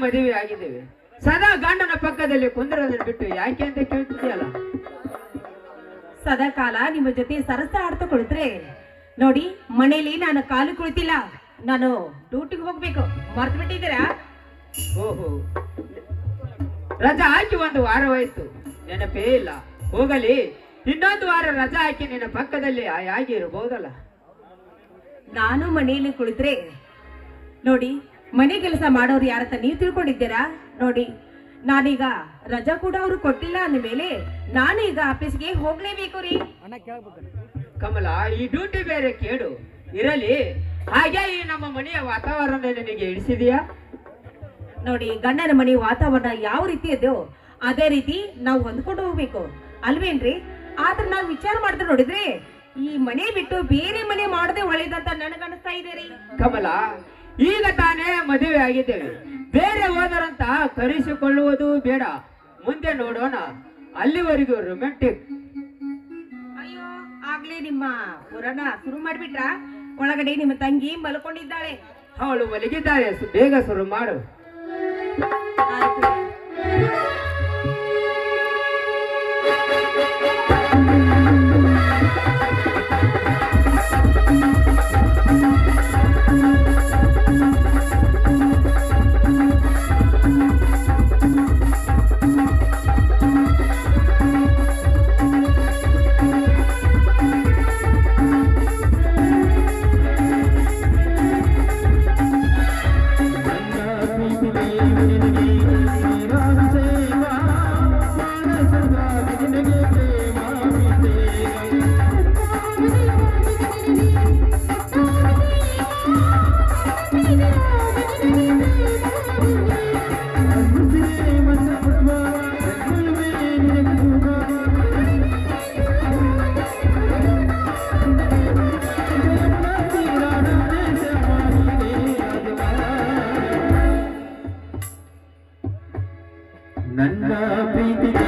ಮದುವೆ ಆಗಿದ್ದೇವೆ. ಸದಾ ಗಂಡನ ಪಕ್ಕದಲ್ಲಿ ಕುಂದರದನ್ನು ಬಿಟ್ಟು ಯಾಕೆ ಅಂತ ಕೇಳ್ತಿದ್ಯಲ್ಲ. ಸದಾ ಕಾಲ ನಿಮ್ಮ ಜೊತೆ ಸರಸ ಆಡ್ತಾ ಕುಳಿತ್ರೆ ನೋಡಿ, ಮನೇಲಿ ನಾನು ಕಾಲು ಕುಳಿತಿಲ್ಲ, ನಾನು ಡ್ಯೂಟಿಗೆ ಹೋಗ್ಬೇಕು. ಮರ್ತು ಬಿಟ್ಟಿದ್ದೀರಾ? ಓಹೋ, ರಜಾ ಹಾಕಿ 1 ವಾರವಾಯ್ತು, ನೆನಪೇ ಇಲ್ಲ. ಹೋಗಲಿ, ಇನ್ನೊಂದು ವಾರ ರಜಾ ಹಾಕಿ ನಿನ್ನ ಪಕ್ಕದಲ್ಲಿ ಆಗಿ ಇರಬಹುದಲ್ಲ. ನಾನು ಮನೆಯಲ್ಲಿ ಕುಳಿತ್ರೆ ನೋಡಿ, ಮನೆ ಕೆಲಸ ಮಾಡೋರು ಯಾರತ್ತ ನೀವು ತಿಳ್ಕೊಂಡಿದ್ದೀರಾ? ನೋಡಿ, ನಾನೀಗ ರಜಾ ಕೂಡ ಅವರು ಕೊಟ್ಟಿಲ್ಲ ಅಂದ ಮೇಲೆ ನಾನು ಈಗ ಆಫೀಸ್ಗೆ ಹೋಗ್ಲೇಬೇಕು ರೀ. ಕಮಲ, ಈ ಡ್ಯೂಟಿ ಬೇರೆ ಕೇಡು ಇರಲಿ. ಹಾಗೆ ಈ ನಮ್ಮ ಮನೆಯ ವಾತಾವರಣ ನಿನಗೆ ಇಳಿಸಿದೆಯಾ? ನೋಡಿ, ಗಂಡನ ಮನೆ ವಾತಾವರಣ ಯಾವ ರೀತಿ ಇದೆಯೋ ಅದೇ ರೀತಿ ನಾವು ಹೊಂದ್ಕೊಂಡು ಹೋಗ್ಬೇಕು ಅಲ್ವೇನ್ರಿ? ಆದ್ರೆ ನಾವು ವಿಚಾರ ಮಾಡಿದ್ರೆ ನೋಡಿದ್ರೆ ಈ ಮನೆ ಬಿಟ್ಟು ಬೇರೆ ಮನೆ ಮಾಡದೆ ಒಳ್ಳೇದಂತ ನನಗನ್ನಿಸ್ತಾ ಇದೆ ರೀ. ಕಮಲ, ಈಗ ತಾನೇ ಮದುವೆ ಆಗಿದ್ದೇವೆ, ಬೇರೆ ಹೋದರಂತ ಕರೆಸಿಕೊಳ್ಳುವುದು ಬೇಡ. ಮುಂದೆ ನೋಡೋಣ, ಅಲ್ಲಿವರೆಗೂ ರೊಮ್ಯಾಂಟಿಕ್. ಅಯ್ಯೋ, ಆಗ್ಲೇ ನಿಮ್ಮ ಪುರಾಣ ಶುರು ಮಾಡ್ಬಿಟ್ರ? ಒಳಗಡೆ ನಿಮ್ಮ ತಂಗಿ ಮಲ್ಕೊಂಡಿದ್ದಾಳೆ. ಅವಳು ಮಲಗಿದ್ದಾಳೆ, ಬೇಗ ಶುರು ಮಾಡು. ನನ್ನ ಪ್ರೀತಿಗೆ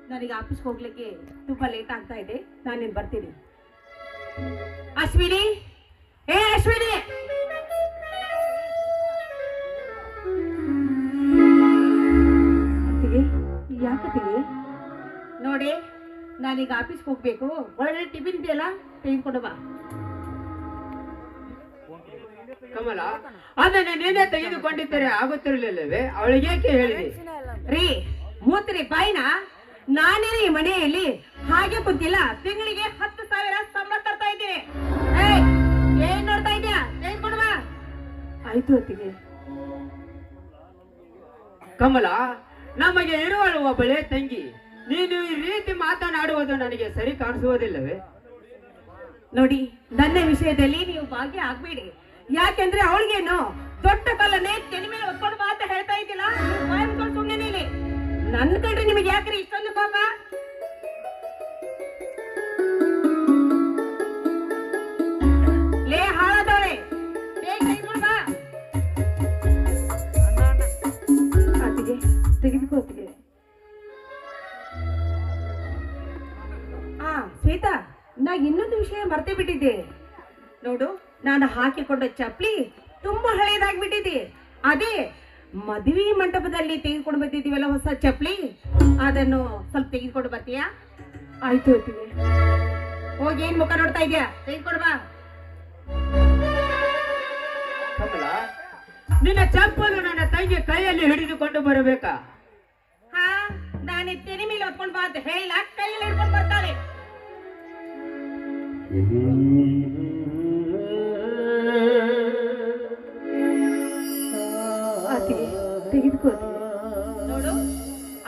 ನನಗೆ ಆಫೀಸ್ಗೆ ಹೋಗ್ಲಿಕ್ಕೆ ತುಂಬಾ ಲೇಟ್ ಆಗ್ತಾ ಇದೆ, ನಾನೇನು ಬರ್ತೀನಿ. ಅಶ್ವಿನಿ, ಏ ಅಶ್ವಿನಿ, ಯಾಕತ್ತಿಗೆ? ನೋಡಿ, ನಾನೀಗ ಆಫೀಸ್ಗೆ ಹೋಗ್ಬೇಕು. ಒಳಗಡೆ ಟಿಫಿನ್ ಇದೆಯಲ್ಲ, ತೆಗೆದುಕೊಂಡು ಬಾ. ಕಮಲ, ಅದನ್ನ ನೀನೇ ತೆಗೆದುಕೊಂಡಿದ್ದರೆ ಆಗುತ್ತಿರಲಿಲ್ಲವೇ? ಅವಳಿಗೆ ಏಕೆ ಹೇಳಿದೆ? ರೀ ಮೂತ್ರಿ ಬಾಯಿನ, ನಾನೇ ಈ ಮನೆಯಲ್ಲಿ ಹಾಗೆ ಕುಂತಿಲ್ಲ, ತಿಂಗಳಿಗೆ 10,000 ಸಂಬಳ ತರ್ತಾ ಇದ್ದೀನಿ. ಏನ್ ನೋಡ್ತಾ ಇದೀಯಾ? ತೆಗೆದುಕೊಂಡು ಬಾ. ಆಯ್ತು ಅತ್ತಿಗೆ. ಕಮಲ, ನಮಗೆ ಇರುವಳು ಒಬ್ಬಳೇ ತಂಗಿ, ನೀನು ಈ ರೀತಿ ಮಾತನಾಡುವುದು ನನಗೆ ಸರಿ ಕಾಣಿಸುವುದಿಲ್ಲವೇ? ನೋಡಿ, ನನ್ನ ವಿಷಯದಲ್ಲಿ ನೀವು ಭಾಗ್ಯ ಆಗ್ಬೇಡಿ. ಯಾಕೆಂದ್ರೆ ಅವಳಿಗೇನು ದೊಡ್ಡ ಕಲ್ಲನ್ನೇ ತೆನೆ ಮೇಲೆ ಒತ್ಕೊಂಡು ಬಾ ಅಂತ ಹೇಳ್ತಾ ಇದ್ದಿಲ್ಲ. ಸುಮ್ಮನೆ ನೀಲಿ ನನ್ನ ಕಂಡ್ರೆ ನಿಮಗೆ ಯಾಕ್ರಿ ಇಷ್ಟೊಂದು ಕೋಪ? ಲೇ ಹಾಳಾದವಳೆ, ತೆಗೆದುಕೋತಿಗೆ. ಶ್ವೇತಾ, ನಾ ಇನ್ನೊಂದು ವಿಷಯ ಮರ್ತೇ ಬಿಟ್ಟಿದ್ದೆ ನೋಡು. ನಾನು ಹಾಕಿಕೊಂಡ ಚಪ್ಪಲಿ ತುಂಬಾ ಹಳೇದಾಗ್ಬಿಟ್ಟಿದೆ. ಅದೇ ಮದುವೆ ಮಂಟಪದಲ್ಲಿ ತೆಗೆದುಕೊಂಡು ಬಂದಿದ್ದೀವಲ್ಲ ಹೊಸ ಚಪ್ಪಲಿ, ಅದನ್ನು ಸ್ವಲ್ಪ ತೆಗೆದುಕೊಂಡು ಬರ್ತೀಯಾ? ಆಯ್ತು ಅತ್ತಿಗೆ. ಹೋಗಿ ಏನ್ ಮುಖ ನೋಡ್ತಾ ಇದೀಯಾ? ತೆಗೆದುಕೊಂಡು ಬಾ. ಕಮಲ, ನಿನ್ನ ಚಪ್ಪಲು ನನ್ನ ತಂಗಿ ಕೈಯಲ್ಲಿ ಹಿಡಿದುಕೊಂಡು ಬರಬೇಕಾ? ಹಾ, ನಾನು ತೆನೆ ಮೇಲೆ ಹೊತ್ಕೊಂಡು ಬಾ ಅಂತ ಹೇಳಿಲ್ಲ, ಕೈಯಲ್ಲಿ ಹಿಡ್ಕೊಂಡು ಬರ್ತಾಳೆ. ಅತ್ತಿಗೆ ತೆಗೆದುಕೋ. ನೋಡು,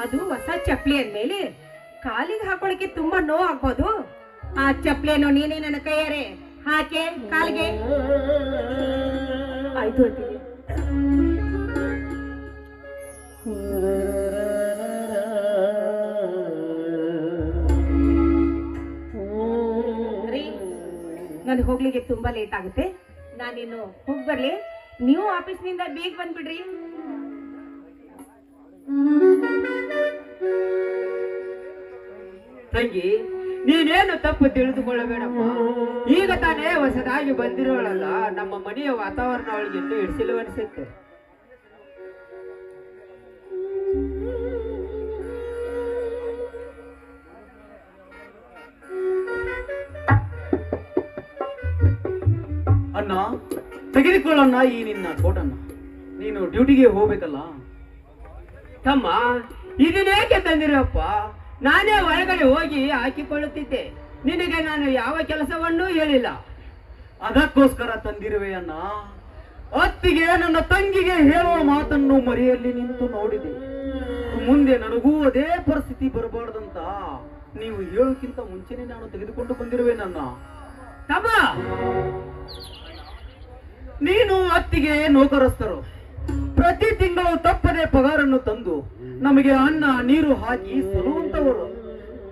ಅದು ಹೊಸ ಚಪ್ಪಲಿ ಅಂದ್ಮೇಲೆ ಕಾಲಿಗೆ ಹಾಕೊಳ್ಳಿಕ್ಕೆ ತುಂಬಾ ನೋವು ಆಗ್ಬೋದು. ಆ ಚಪ್ಪಲಿಯನ್ನು ನೀನೇ ನನ್ನ ಕೈಯಾರೆ ಹಾಕೆ ಕಾಲಿಗೆ. ಆಯ್ತು ಅತ್ತಿಗೆ. ನಾನು ಹೋಗ್ಲಿಕ್ಕೆ ತುಂಬಾ ಲೇಟ್ ಆಗುತ್ತೆ, ನಾನಿನ್ನು ಹೋಗಿ ಬರ್ಲಿ. ನೀವು ಆಫೀಸ್ನಿಂದ ಬೇಗ ಬಂದ್ಬಿಡ್ರಿ. ತಂಗಿ, ನೀನೇನು ತಪ್ಪು ತಿಳಿದುಕೊಳ್ಳಬೇಡಪ್ಪ. ಈಗ ತಾನೇ ಹೊಸದಾಗಿ ಬಂದಿರೋಳಲ್ಲ, ನಮ್ಮ ಮನೆಯ ವಾತಾವರಣ ಅವಳಿಗೆ ಇನ್ನೂ ಇಡಿಸಿಲ್ಲವನಿಸುತ್ತೆ. ಅಣ್ಣ, ತೆಗೆದುಕೊಳ್ಳಣ್ಣ ಈ ನಿನ್ನ ಕೋಟನ್ನ. ನೀನು ಡ್ಯೂಟಿಗೆ ಹೋಗ್ಬೇಕಲ್ಲ. ತಮ್ಮ, ಇದನ್ನೇಕೆ ತಂದಿರಪ್ಪ? ನಾನೇ ಒಳಗಡೆ ಹೋಗಿ ಹಾಕಿಕೊಳ್ಳುತ್ತಿದ್ದೆ. ನಿನಗೆ ನಾನು ಯಾವ ಕೆಲಸವನ್ನೂ ಹೇಳಿಲ್ಲ. ಅದಕ್ಕೋಸ್ಕರ ತಂದಿರುವೆ ಅಣ್ಣ. ಅತ್ತಿಗೆ ನನ್ನ ತಂಗಿಗೆ ಹೇಳುವ ಮಾತನ್ನು ಮರೆಯಲ್ಲಿ ನಿಂತು ನೋಡಿದೆ. ಮುಂದೆ ನನಗೂ ಅದೇ ಪರಿಸ್ಥಿತಿ ಬರಬಾರ್ದಂತ ನೀವು ಹೇಳೋಕ್ಕಿಂತ ಮುಂಚೆನೆ ನಾನು ತೆಗೆದುಕೊಂಡು ಬಂದಿರುವೆ ನನ್ನ. ತಮ್ಮ, ನೀನು ಅತ್ತಿಗೆ ನೌಕರಸ್ಥರು. ಪ್ರತಿ ತಿಂಗಳು ತಪ್ಪದೆ ಪಗಾರನ್ನು ತಂದು ನಮಗೆ ಅನ್ನ ನೀರು ಹಾಕಿ ಸಲುವಂತವರು.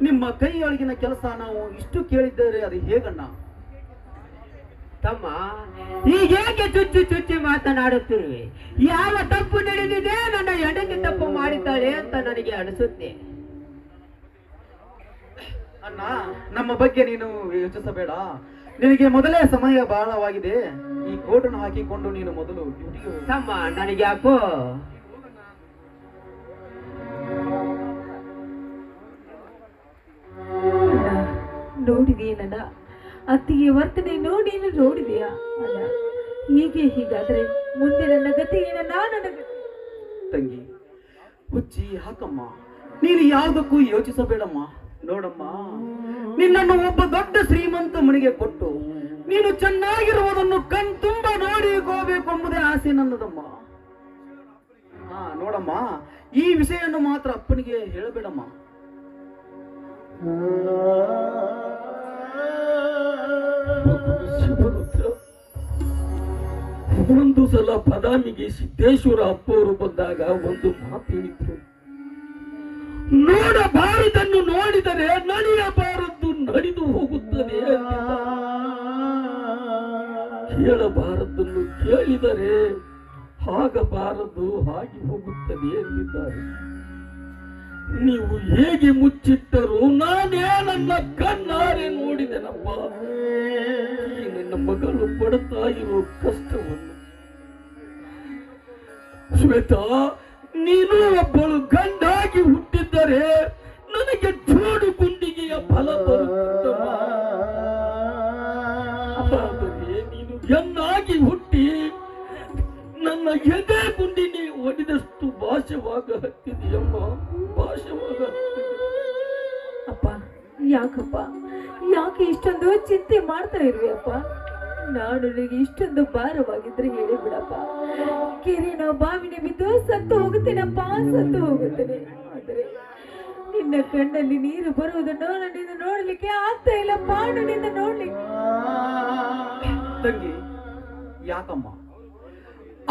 ನಿಮ್ಮ ಕೈಯೊಳಗಿನ ಕೆಲಸ ನಾವು ಇಷ್ಟು ಕೇಳಿದ್ದರೆ ಅದು ಹೇಗಣ್ಣ? ತಮ್ಮ, ಹೀಗೇಕೆ ಚುಚ್ಚಿ ಚುಚ್ಚಿ ಮಾತನಾಡುತ್ತಿರುವೆ? ಯಾವ ತಪ್ಪು ನಡೆದಿದೆ? ನನ್ನ ಹೆಂಡತಿ ತಪ್ಪು ಮಾಡಿದ್ದಾಳೆ ಅಂತ ನನಗೆ ಅನಿಸುತ್ತೆ. ಅಣ್ಣ, ನಮ್ಮ ಬಗ್ಗೆ ನೀನು ಯೋಚಿಸಬೇಡ. ನಿನಗೆ ಮೊದಲೇ ಸಮಯ ಬಹಳವಾಗಿದೆ. ಈ ಕೋಟನ್ನು ಹಾಕಿಕೊಂಡು ನೀನು ಮೊದಲು ಡ್ಯೂಟಿಗೆ ಹೋಗು. ತಮ್ಮ, ನನಗೆ ಯಾಕೋ ನೋಡಿದೀಯನ ಅತ್ತಿಗೆ ವರ್ತನೆ ನೋಡಿದೀಯಾ? ಅಲ್ಲ, ಹೀಗಾದ್ರೆ ಮುಂದೆ ನನ್ನ ಗತಿ ಏನನ್ನ? ನನಗೆ ತಂಗಿ, ಹುಚ್ಚಿ ಹಾಕಮ್ಮ. ನೀನು ಯಾವುದಕ್ಕೂ ಯೋಚಿಸಬೇಡಮ್ಮ. ನೋಡಮ್ಮ, ನಿನ್ನನ್ನು ಒಬ್ಬ ದೊಡ್ಡ ಶ್ರೀಮಂತ ಮನೆಗೆ ಕೊಟ್ಟು ನೀನು ಚೆನ್ನಾಗಿರುವುದನ್ನು ಕಣ್ ತುಂಬ ನೋಡಿ ಹೋಗಬೇಕೆಂಬುದೇ ಆಸೆ ನನ್ನದಮ್ಮ. ನೋಡಮ್ಮ, ಈ ವಿಷಯವನ್ನು ಮಾತ್ರ ಅಪ್ಪನಿಗೆ ಹೇಳಬೇಡಮ್ಮ. ಒಂದು ಸಲ ಬದಾಮಿಗೆ ಸಿದ್ದೇಶ್ವರ ಅಪ್ಪವರು ಬಂದಾಗ ಒಂದು ಮಾತು ಹೇಳಿದ್ರು, ನೋಡಬಾರದನ್ನು ನೋಡಿದರೆ ನಡೆಯಬಾರದು ನಡೆದು ಹೋಗುತ್ತದೆ. ಕೇಳಬಾರದನ್ನು ಕೇಳಿದರೆ ಆಗಬಾರದು ಹಾಗೆ ಹೋಗುತ್ತದೆ ಎಂದಿದ್ದಾರೆ. ನೀವು ಹೇಗೆ ಮುಚ್ಚಿಟ್ಟರು ನಾನೇ ನನ್ನ ಕಣ್ಣಾರೆ ನೋಡಿದೆನಪ್ಪ ಈ ನನ್ನ ಮಗಳು ಪಡುತ್ತಾ ಇರೋ ಕಷ್ಟವನ್ನು. ಶ್ವೇತಾ, ನೀನು ಒಬ್ಬಳು ಗಂಡಾಗಿ ಹುಟ್ಟಿದ್ದರೆ ನನಗೆ ಜೋಡು ಗುಂಡಿಗೆಯ ಫಲ ಬರುತ್ತಮ್ಮ. ಆದರೆ ನೀನು ಹೆಣ್ಣಾಗಿ ಹುಟ್ಟಿ ನನ್ನ ಎದೆ ಗುಂಡಿನಿ ಒಡೆದಷ್ಟು ಭಾಷವಾಗ ಹತ್ತಿದೆಯಮ್ಮ, ಭಾಷವಾಗ ಹತ್ತಿದೆ. ಅಪ್ಪ, ಯಾಕೆ ಇಷ್ಟೊಂದು ಚಿಂತೆ ಮಾಡ್ತಾ ಇರುವೆ ಅಪ್ಪ? ನಾನು ನನಗೆ ಇಷ್ಟೊಂದು ಭಾರವಾಗಿದ್ರೆ ಹೇಳಿ ಬಿಡಪ್ಪ. ಕೆರೆನ ಬಾವಿನ ಬಿದ್ದು ಸತ್ತು ಹೋಗುತ್ತೇನಪ್ಪ, ಸತ್ತು ಹೋಗುತ್ತೇನೆ. ಆದರೆ ನಿನ್ನ ಕಣ್ಣಲ್ಲಿ ನೀರು ಬರುವುದನ್ನು ನನ್ನಿಂದ ನೋಡ್ಲಿಕ್ಕೆ ಆಗ್ತಾ ಇಲ್ಲಪ್ಪ, ನನ್ನಿಂದ ನೋಡ್ಲಿಕ್ಕೆ. ತಂಗಿ, ಯಾಕಮ್ಮ?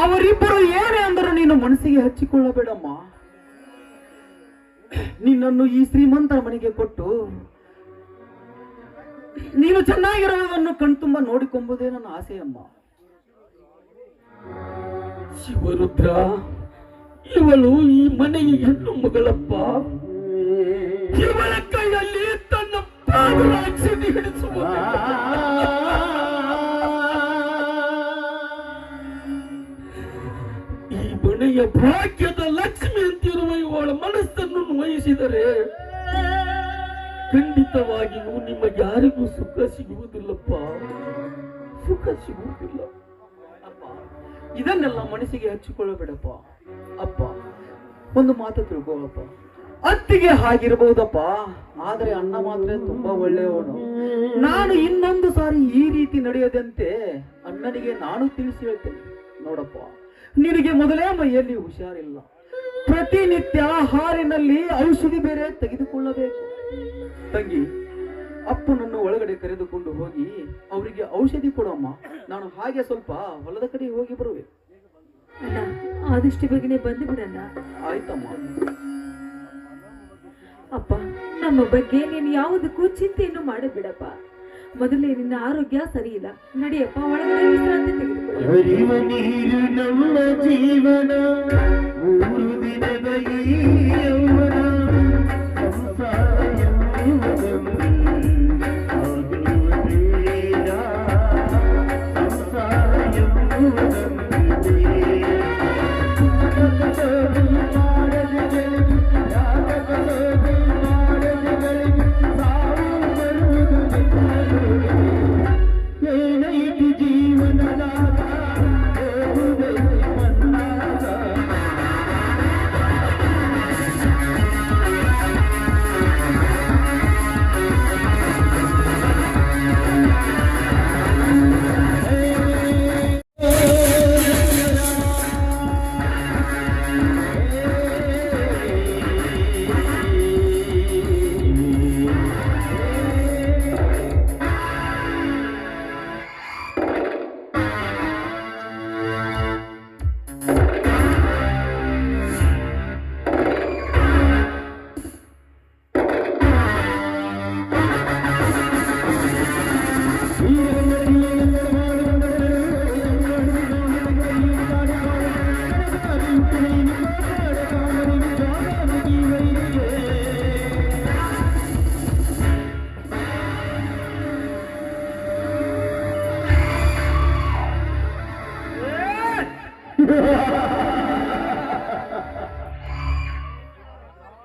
ಅವರಿಬ್ಬರು ಏನೇ ಅಂದರೂ ನೀನು ಮನಸ್ಸಿಗೆ ಹಚ್ಚಿಕೊಳ್ಳಬೇಡಮ್ಮ. ನಿನ್ನನ್ನು ಈ ಶ್ರೀಮಂತರ ಮನೆಗೆ ಕೊಟ್ಟು ನೀನು ಚೆನ್ನಾಗಿರುವುದನ್ನು ಕಣ್ತುಂಬ ನೋಡಿಕೊಂಬುದೇ ನನ್ನ ಆಸೆಯಮ್ಮ. ಶಿವರುದ್ರ, ಇವಳು ಈ ಮನೆಯ ಹೆಣ್ಣು ಮಗಳಪ್ಪ. ಇವಳ ಕೈಯಲ್ಲಿ ತನ್ನ ಪಾದರಾಕ್ಷಿ ಹಿಡಿಸುವ ಮನೆಯ ಭಾಗ್ಯದ ಲಕ್ಷ್ಮಿ ಅಂತಿರುವ ಇವಳ ಮನಸ್ಸನ್ನು ನೋಯಿಸಿದರೆ ಖಂಡಿತವಾಗಿಯೂ ನಿಮಗೆ ಯಾರಿಗೂ ಸುಖ ಸಿಗುವುದಿಲ್ಲಪ್ಪ, ಸುಖ ಸಿಗುವುದಿಲ್ಲ. ಅಪ್ಪ, ಇದನ್ನೆಲ್ಲ ಮನಸ್ಸಿಗೆ ಹಚ್ಚಿಕೊಳ್ಳಬೇಡಪ್ಪ. ಅಪ್ಪ, ಒಂದು ಮಾತು ತಿಳ್ಕೋಪ್ಪ. ಅತ್ತಿಗೆ ಹಾಗಿರಬಹುದಪ್ಪ, ಆದ್ರೆ ಅಣ್ಣ ಮಾತ್ರ ತುಂಬಾ ಒಳ್ಳೆಯವನು. ನಾನು ಇನ್ನೊಂದು ಸಾರಿ ಈ ರೀತಿ ನಡೆಯದಂತೆ ಅಣ್ಣನಿಗೆ ನಾನು ತಿಳಿಸಿ ಹೇಳ್ತೇನೆ. ನೋಡಪ್ಪ, ನಿನಗೆ ಮೊದಲೇ ಮೈಯಲ್ಲಿ ಹುಷಾರಿಲ್ಲ. ಪ್ರತಿನಿತ್ಯ ಹಾಲಿನಲ್ಲಿ ಔಷಧಿ ಬೇರೆ ತೆಗೆದುಕೊಳ್ಳಬೇಕು. ತಂಗಿ, ಅಪ್ಪನನ್ನು ಒಳಗಡೆ ಕರೆದುಕೊಂಡು ಹೋಗಿ ಅವರಿಗೆ ಔಷಧಿ ಕೊಡಮ್ಮ. ನಾನು ಹಾಗೆ ಸ್ವಲ್ಪ ಹೊಲದ ಕಡೆ ಹೋಗಿ ಬರುವೆ. ಅಣ್ಣ, ಆದಷ್ಟು ಬೇಗನೆ ಬಂದು ಬಿಡಣ್ಣ. ಆಯ್ತಮ್ಮ. ಅಪ್ಪ, ನಮ್ಮ ಬಗ್ಗೆ ನೀನು ಯಾವುದಕ್ಕೂ ಚಿಂತೆಯನ್ನು ಮಾಡಬೇಡಪ್ಪ. ಮೊದಲೇ ನಿನ್ನ ಆರೋಗ್ಯ ಸರಿ ಇಲ್ಲ. ನಡಿಯಪ್ಪ, ಒಳಗಡೆ ವಿಶ್ರಾಂತಿ ತೆಗೆದುಕೊಳ್ಳ. ಹರಿವ ನೀರು ನಮ್ಮ ಜೀವನ, 3 ದಿನದ ಈ ಯೌವನ, ಸಂಸಾರ ಎನ್ನುವುದನ್ನು ಆಗುವುದೇನ, ಸಂಸಾರ ಎನ್ನುವುದನ್ನು ಏನೈತಿ ಜೀವನದಾಗ ಮನ್ನಾಗ.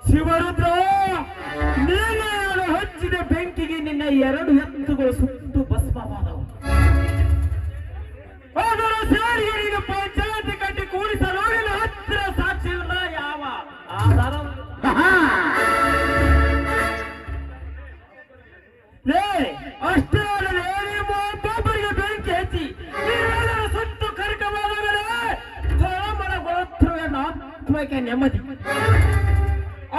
ಶಿವರುದ್ರ, ನೀನು ಹಚ್ಚಿದ ಬೆಂಕಿಗೆ ನಿನ್ನ 2 ಎತ್ತುಗಳು ಸುಟ್ಟು ಭಸ್ಮವಾದವು. ಅದರ ಸೇರಿಗೆ ನೀನು ಪಂಚಾಯತಿ ಕಟ್ಟಿ ಕೂಡಿಸಲು ನಿನ್ನ ಹತ್ತಿರ ಸಾಕ್ಷಿಯಿಂದ ಯಾವ ಆಧಾರ? ಅಷ್ಟೇ ಅಲ್ಲದೆ ನಿಮ್ಮ ಒಬ್ಬೊಬ್ಬರಿಗೆ ಬೆಂಕಿ ಹಚ್ಚಿ ನೀವೆಲ್ಲರ ಸುಟ್ಟು ಕರಕವಾದಗಳೇ ತಳಮಳಗೊಳ್ಳುತ್ತಿರುವ ಆತ್ಮಕ್ಕೆ ನೆಮ್ಮದಿ.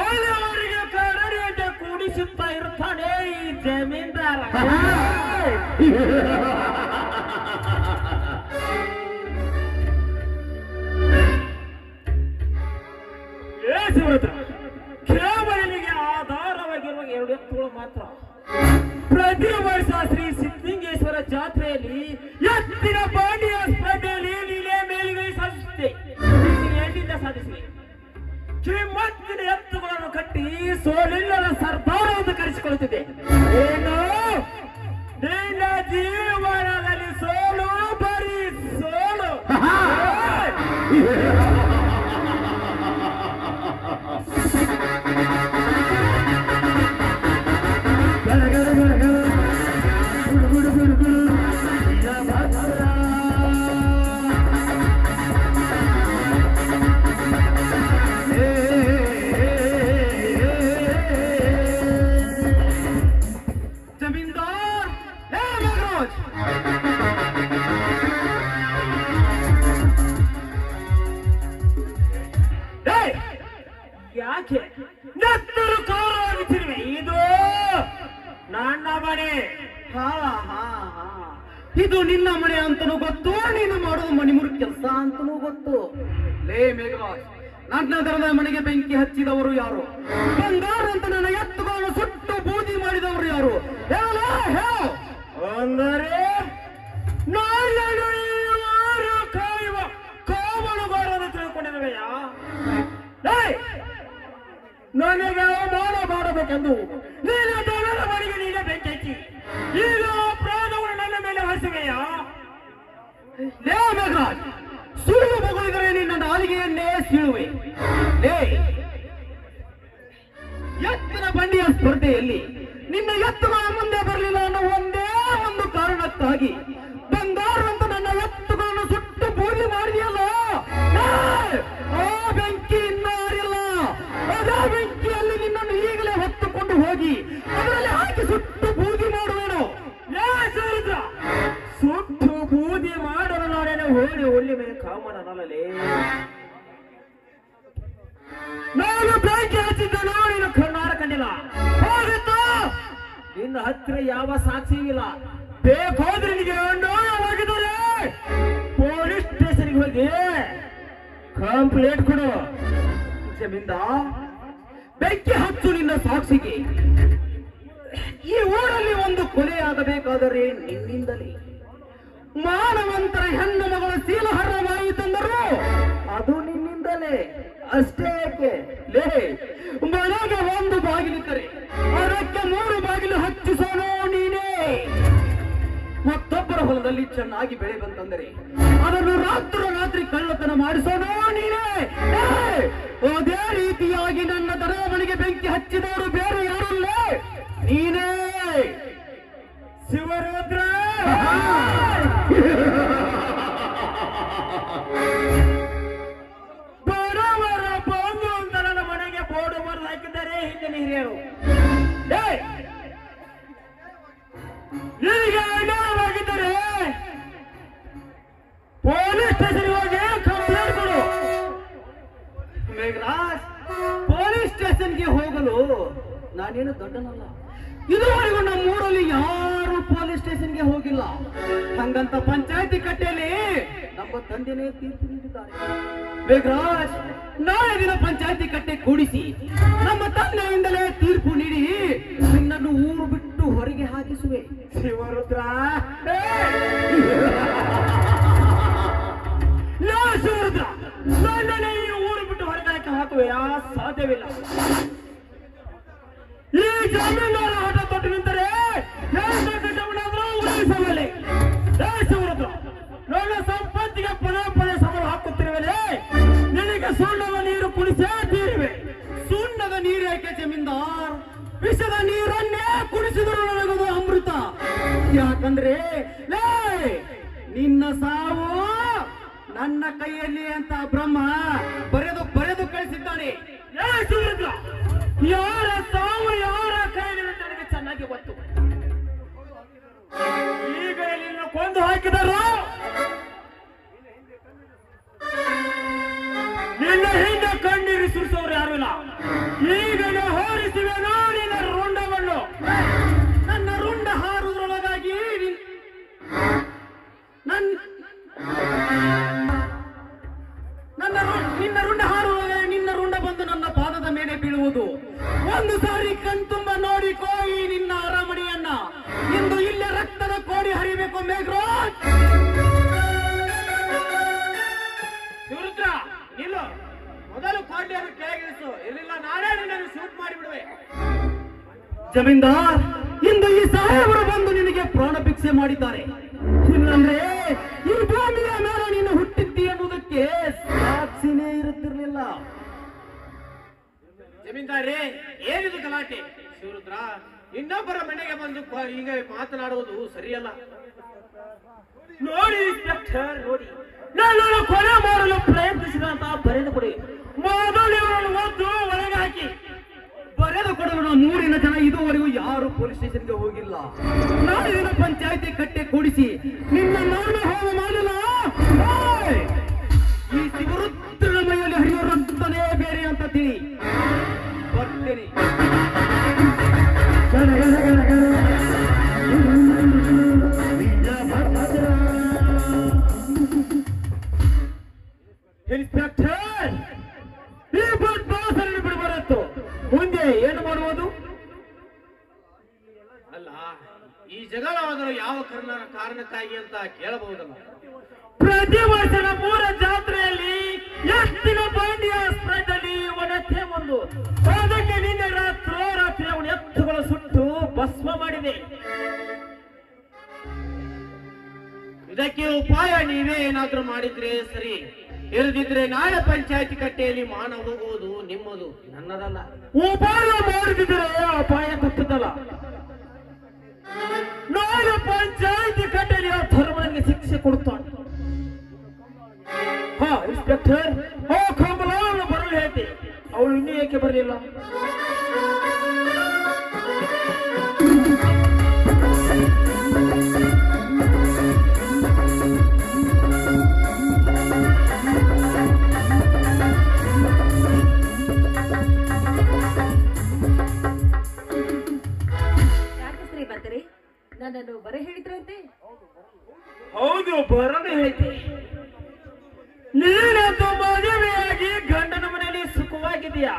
ಅವರಿಗೆ ಕರಡಿಯಂತೆ ಕೂಡಿಸುತ್ತಾ ಇರ್ತಾನೆ ಈ ಜಮೀನ್ದಾರ. ಕೇವಲಿಗೆ ಆಧಾರವಾಗಿರುವ 2 ಎತ್ತುಗಳು ಮಾತ್ರ. ಪ್ರತಿ ವರ್ಷ ಶ್ರೀ ಸಿದ್ಧಲಿಂಗೇಶ್ವರ ಜಾತ್ರೆಯಲ್ಲಿ ಎತ್ತಿನ ಬಾಡಿಯ ಸ್ಪರ್ಧೆಯಲ್ಲಿ ನೀಲೇ ಮೇಲಿಗೆ ಸಾಧಿಸುತ್ತೆ. ಎಲ್ಲಿಂದ ಸಾಧಿಸಿದೆ? ಶ್ರೀಮಂತಿನ ಎತ್ತುಗಳನ್ನು ಕಟ್ಟಿ ಸೋಲಿಲ್ಲದ ಸರ್ದಾರವನ್ನು ಕರೆಸಿಕೊಳ್ಳುತ್ತಿದೆ. ಏನು ನಿನ್ನ ಜೀವನದಲ್ಲಿ ಸೋಲು, ಬರೀ ಸೋಲು. ಯಾಕೆ ನೆತ್ತರು ಕಾರಾಗುತ್ತಿರುವೆ? ಇದು ನನ್ನ ಮನೆ. ಇದು ನಿನ್ನ ಮನೆ ಅಂತನೂ ಗೊತ್ತು, ನೀನು ಮಾಡೋದು ಮಣಿಮುರು ಕೆಲಸ ಅಂತನೂ ಗೊತ್ತು. ಲೇ ಮೇಘರಾಜ್, ನನ್ನ ದರದ ಮನೆಗೆ ಬೆಂಕಿ ಹಚ್ಚಿದವರು ಯಾರು? ಬಂಗಾರ ಅಂತ ನನ್ನ ಎತ್ತುಗಳನ್ನು ಸುಟ್ಟು ಬೂದಿ ಮಾಡಿದವರು ಯಾರು? ಅಂದರೆ ಕಾಯುವ ಕಾವಲುಗಾರನ್ನು ತಿಳ್ಕೊಂಡಿರುವೆಯಾ? ನನಗೆ ಅವಮಾನ ಮಾಡಬೇಕೆಂದು ನೀನು ದನದ ಮನೆಗೆ ನೀನೇ ಬೆಂಕಿ ಹಚ್ಚಿ ಈಗ ಪ್ರಾಣವನ್ನು ನನ್ನ ಮೇಲೆ ಹೊರಿಸುವೆಯಾ? ಸುಳ್ಳು ಮಗುಳಿದರೆ ನಿನ್ನ ನಾಲಿಗೆಯನ್ನೇ ಎತ್ತಿನ ಬಂಡಿಯ ಸ್ಪರ್ಧೆಯಲ್ಲಿ ನಿನ್ನ ಎತ್ತುಗಳ ಮುಂದೆ ಬರಲಿಲ್ಲ ಅನ್ನೋ ಒಂದೇ ಒಂದು ಕಾರಣಕ್ಕಾಗಿ ಬಂಗಾರ ಅಂತ ನನ್ನ ಎತ್ತುಗಳನ್ನು ಸುಟ್ಟು ಬೂದಿ ಮಾಡಿದೆಯಲ್ಲ, ಆ ಬೆಂಕಿ ಇನ್ನಾರಿಲ್ಲ. ಅದೇ ಬೆಂಕಿಯಲ್ಲಿ ನಿನ್ನನ್ನು ಈಗಲೇ ಹೊತ್ತುಕೊಂಡು ಹೋಗಿ ಅದರಲ್ಲಿ ಹಾಕಿ ಸುಟ್ಟು ಬೂದಿ ಮಾಡುವೇನು? ಸುಟ್ಟು ಬೂದಿ ಮಾಡಲು ನಾನೇನು ಹೋಳಿ ಒಳ್ಳೆ ಮೇಲೆ ಕಾಮನಲ್ಲೇ. ನಾನು ಬೆಂಕಿ ಹಚ್ಚಿದ್ದನು, ನೀನು ಕಣ್ಣಾರ ಕಂಡಿಲ್ಲ. ಹೋಗಿತ್ತು ನಿನ್ನ ಹತ್ತಿರ ಯಾವ ಸಾಕ್ಷಿ ಇಲ್ಲ. ಬೇಕಾದ್ರೆ ನಿನಗೆ ಹೋಗಿದ್ದಾರೆ ಪೊಲೀಸ್ ಸ್ಟೇಷನ್ಗೆ ಹೋಗಿ ಕಂಪ್ಲೇಂಟ್ ಕೊಡು. ಜಮೀನ್ದಾರ್, ಬೆಂಕಿ ಹಚ್ಚು ನಿನ್ನ ಸಾಕ್ಷಿಗೆ. ಈ ಊರಲ್ಲಿ ಒಂದು ಕೊಲೆ ಆಗಬೇಕಾದರೆ ನಿನ್ನಿಂದಲೇ. ಮಾನವಂತರ ಹೆಣ್ಣು ಮಗಳ ಶೀಲಹರವಾಯಿತೆಂದರು ಅದು ನಿನ್ನಿಂದಲೇ. ಅಷ್ಟೇ ಏಕೆ ಲೇ, ಮನೆಗೆ ಒಂದು ಬಾಗಿಲಿದ್ದರೆ ಅದಕ್ಕೆ 3 ಬಾಗಿಲು ಹಚ್ಚಿಸೋನು ನೀನೇ. ಮತ್ತೊಬ್ಬರ ಹೊಲದಲ್ಲಿ ಚೆನ್ನಾಗಿ ಬೆಳೆ ಬಂತಂದರೆ ಅದನ್ನು ರಾತ್ರಿ ಕಳ್ಳತನ ಮಾಡಿಸೋನು ನೀನೇ. ಅದೇ ರೀತಿಯಾಗಿ ನನ್ನ ದರವಣಿಗೆ ಬೆಂಕಿ ಹಚ್ಚಿದವರು ಬೇರೆ ಯಾರಲ್ಲ, ನೀನೇ ಶಿವರುದ್ರ. ಬಡವರ ಬಂಧು ಅಂತ ನನ್ನ ಮನೆಗೆ ಬೋರ್ಡು ಬರೆದು ಹಾಕಿದ್ದಾರೆ ಹಿಂದಿನ ಹಿರಿಯರು. ಈಗ ಅನ್ಯಾಯವಾಗಿದ್ದರೆ ಪೊಲೀಸ್ ಸ್ಟೇಷನ್ಗೆ ಹೋಗಿ ಕಂಪ್ಲೇಂಟ್ ಕೊಡು. ಮೇಘರಾಜ್, ಪೊಲೀಸ್ ಸ್ಟೇಷನ್ಗೆ ಹೋಗಲು ನಾನೇನು ದೊಡ್ಡನಲ್ಲ. ಇದುವರೆಗೂ ನಮ್ಮೂರಲ್ಲಿ ಯಾರು ಪೊಲೀಸ್ ಸ್ಟೇಷನ್ಗೆ ಹೋಗಿಲ್ಲ. ಹಂಗಂತ ಪಂಚಾಯತಿ ಕಟ್ಟೆಯಲ್ಲಿ ನಮ್ಮ ತಂದೆನೇ ತೀರ್ಪು ನೀಡಿದ್ದಾರೆ. ಮೇಘರಾಜ್, ನಾಳೆ ದಿನ ಪಂಚಾಯತಿ ಕಟ್ಟೆ ಕೂಡಿಸಿ ನಮ್ಮ ತಂದೆಯಿಂದಲೇ ತೀರ್ಪು ನೀಡಿ ನಿನ್ನನ್ನು ಊರು ಬಿಟ್ಟು ಹೊರಗೆ ಹಾಕಿಸುವೆ. ಶಿವರುದ್ರ, ಶಿವರುದ್ರ, ನನ್ನನ್ನೇ ಈ ಊರು ಬಿಟ್ಟು ಹೊರಗೆ ಹಾಕುವೆ ಸಾಧ್ಯವಿಲ್ಲ. ಈ ಜಮೀನಾರ ಹಠ ತೊಟ್ಟು ನಿಂತರೆ ಉಳಿಸಬಲ್ಲೆ. ಶಿವರುದ್ರ, ನನ್ನ ಸಂಪತ್ತಿಗೆ ಪದೇ ಸವಾಲು ಹಾಕುತ್ತಿರುವೆ. ನಿನಗೆ ಸುಣ್ಣದ ನೀರು ಕುಡಿಸೇ ತೀರಿವೆ. ಸುಣ್ಣದ ನೀರೇಕೆ ಜಮೀನ್ದಾರ್? ವಿಷದ ನೀರನ್ನೇ ಕುಡಿಸಿದರೂ ನನಗದು ಅಮೃತ. ಯಾಕಂದ್ರೆ ಲೇ, ನಿನ್ನ ಸಾವು ನನ್ನ ಕೈಯಲ್ಲಿ ಅಂತ ಬ್ರಹ್ಮ ಬರೆದು ಕಳಿಸಿದ್ದಾನೆ. ಯಾರ ಸಾವು ಯಾರ ಕೈಯಲ್ಲಿ ನನಗೆ ಚೆನ್ನಾಗಿ ಗೊತ್ತು. ಈಗ ನಿನ್ನ ಕೊಂದು ಹಾಕಿದರು, ನಿನ್ನ ಹಿಂದೆ ಕಣ್ಣೀರು ಸುರಿಸೋರು ಯಾರು ಇಲ್ಲ. ಈಗ ಹೋರಿಸಿವೆ ನಿನ್ನ ರುಂಡವನ್ನು. ನನ್ನ ರುಂಡ ಹಾರುವುದರೊಳಗಾಗಿ ನಿನ್ನ ರುಂಡ ಹಾರುವಾಗ ನಿನ್ನ ರುಂಡ ಬಂದು ನನ್ನ ಪಾದದ ಮೇಲೆ ಬೀಳುವುದು. ಒಂದು ಸಾರಿ ಕಣ್ತುಂಬ ನೋಡಿಕೋ ಈ ನಿನ್ನ ಅರಮನೆಯನ್ನ. ಇಂದು ಇಲ್ಲೇ ರಕ್ತದ ಕೋಡಿ ಹರಿಬೇಕು ಮೇಘರಾಜ್. ಶಿವರುದ್ರ, ನಿಲ್ಲು. ಮೊದಲು ಕೋಟೆಯನ್ನು ಕೆಳಗಿಳಿಸು, ಇರಲಿಲ್ಲ ನಾನೇ ನಿನ್ನನ್ನು ಶೂಟ್ ಮಾಡಿಬಿಡುವೆ. ಜಮೀನ್ದಾರ್, ಇಂದು ಈ ಸಾಹೇಬರು ಬಂದು ನಿನಗೆ ಪ್ರಾಣ ಭಿಕ್ಷೆ ಮಾಡಿದ್ದಾರೆ. ಇಲ್ಲಂದ್ರೆ ಈ ಭೂಮಿಯ ಮೇಲೆ ನೀನು ಹುಟ್ಟಿದ್ದಿ ಅನ್ನುವುದಕ್ಕೆ ಸಾಕ್ಷಿನೇ ಇರುತ್ತಿರಲಿಲ್ಲ. ಜಮೀನ್ದಾರೇ, ಏನಿದು ಗಲಾಟೆ? ಶಿವರುದ್ರ, ಇನ್ನೊಬ್ಬರ ಮನೆಗೆ ಬಂದು ಹೀಗೆ ಮಾತನಾಡುವುದು ಸರಿಯಲ್ಲ. ನೋಡಿ ಇನ್ಸ್ಪೆಕ್ಟರ್, ನೋಡಿ, ನನ್ನನ್ನು ಕೊಲೆ ಮಾಡಲು ಪ್ರಯತ್ನಿಸಿದಂತ ಬರೆದು ಕೊಡಿ. ಮೊದಲು ಇವರನ್ನು ಒದ್ದು ಒಳಗೆ ಹಾಕಿ. ಬರೆದು ಕೊಡಲು ನಾವು 3 ಜನ ಇದುವರೆಗೂ ಯಾರು ಪೊಲೀಸ್ ಸ್ಟೇಷನ್ಗೆ ಹೋಗಿಲ್ಲ. ನಾಳೆ ದಿನ ಪಂಚಾಯತಿ ಕಟ್ಟೆ ಕೂಡಿಸಿ ನಿನ್ನ ಮರಣ ಹೋಮ ಮಾಡಲ್ಲ. ಈ ಶಿವರುದ್ರನ ಮೈಯಲ್ಲಿ ಹರಿಯೋ ರಕ್ತನೇ ಬೇರೆ ಅಂತ ತಿಳಿ ಬರ್ತೇನೆ. ಇನ್ಸ್ಪೆಕ್ಟರ್, ಈ ಬಾಸರನ್ನು ಬಿಡಬಾರತ್ತು. ಮುಂದೆ ಏನು ಮಾಡುವುದು? ಅಲ್ಲ, ಈ ಜಗಳವಾದರೂ ಯಾವ ಕಾರಣಕ್ಕಾಗಿ ಅಂತ ಕೇಳಬಹುದಲ್ಲ. ಪ್ರತಿ ವರ್ಷ ನಮ್ಮೂರ ಜಾತ್ರೆಯಲ್ಲಿ ಎತ್ತಿನ ಬಂಡಿಯ ಸ್ಪರ್ಧೆಯಲ್ಲಿ ಒನತೆ ಒಂದು. ಅದಕ್ಕೆ ನಿನ್ನೆ ರಾತ್ರಿ ಅವನ ಎತ್ತುಗಳು ಸುಟ್ಟು ಭಸ್ಮ ಮಾಡಿದೆ. ಇದಕ್ಕೆ ಉಪಾಯ ನೀವೇ ಏನಾದ್ರೂ ಮಾಡಿದ್ರೆ ಸರಿ. ಇರದಿದ್ರೆ ನಾಳೆ ಪಂಚಾಯತಿ ಕಟ್ಟೆಯಲ್ಲಿ ಮಾನ ಹೋಗುವುದು ನಿಮ್ಮದು, ನನ್ನದಲ್ಲ. ಉಪಾಯ ಮಾಡಿದ್ರೆ ಅಪಾಯ ತಪ್ಪುತ್ತಲ್ಲ. ನಾಳೆ ಪಂಚಾಯತಿ ಕಟ್ಟೆಯಲ್ಲಿ ಆ ಧರ್ಮನಿಗೆ ಶಿಕ್ಷೆ ಕೊಡುತ್ತಾನೆ. ಹಾ ಇನ್ಸ್ಪೆಕ್ಟರ್, ಕಮಲವನ್ನು ಬರಲು ಹೇಳ್ತಿ, ಅವಳು ಇನ್ನೂ ಏಕೆ ಬರಲಿಲ್ಲ? ಯಾಕೆ ಶ್ರೀ ಬರ್ತೀರಿ? ನನ್ನನ್ನು ಬರ ಹೇಳಿದ್ರಂತೆ. ಹೌದು, ಬರಲು ಹೇಳ್ತಿ. ನೀನಂತೂ ಮದುವೆಯಾಗಿ ಗಂಡನ ಮನೆಯಲ್ಲಿ ಸುಖವಾಗಿದೆಯಾ?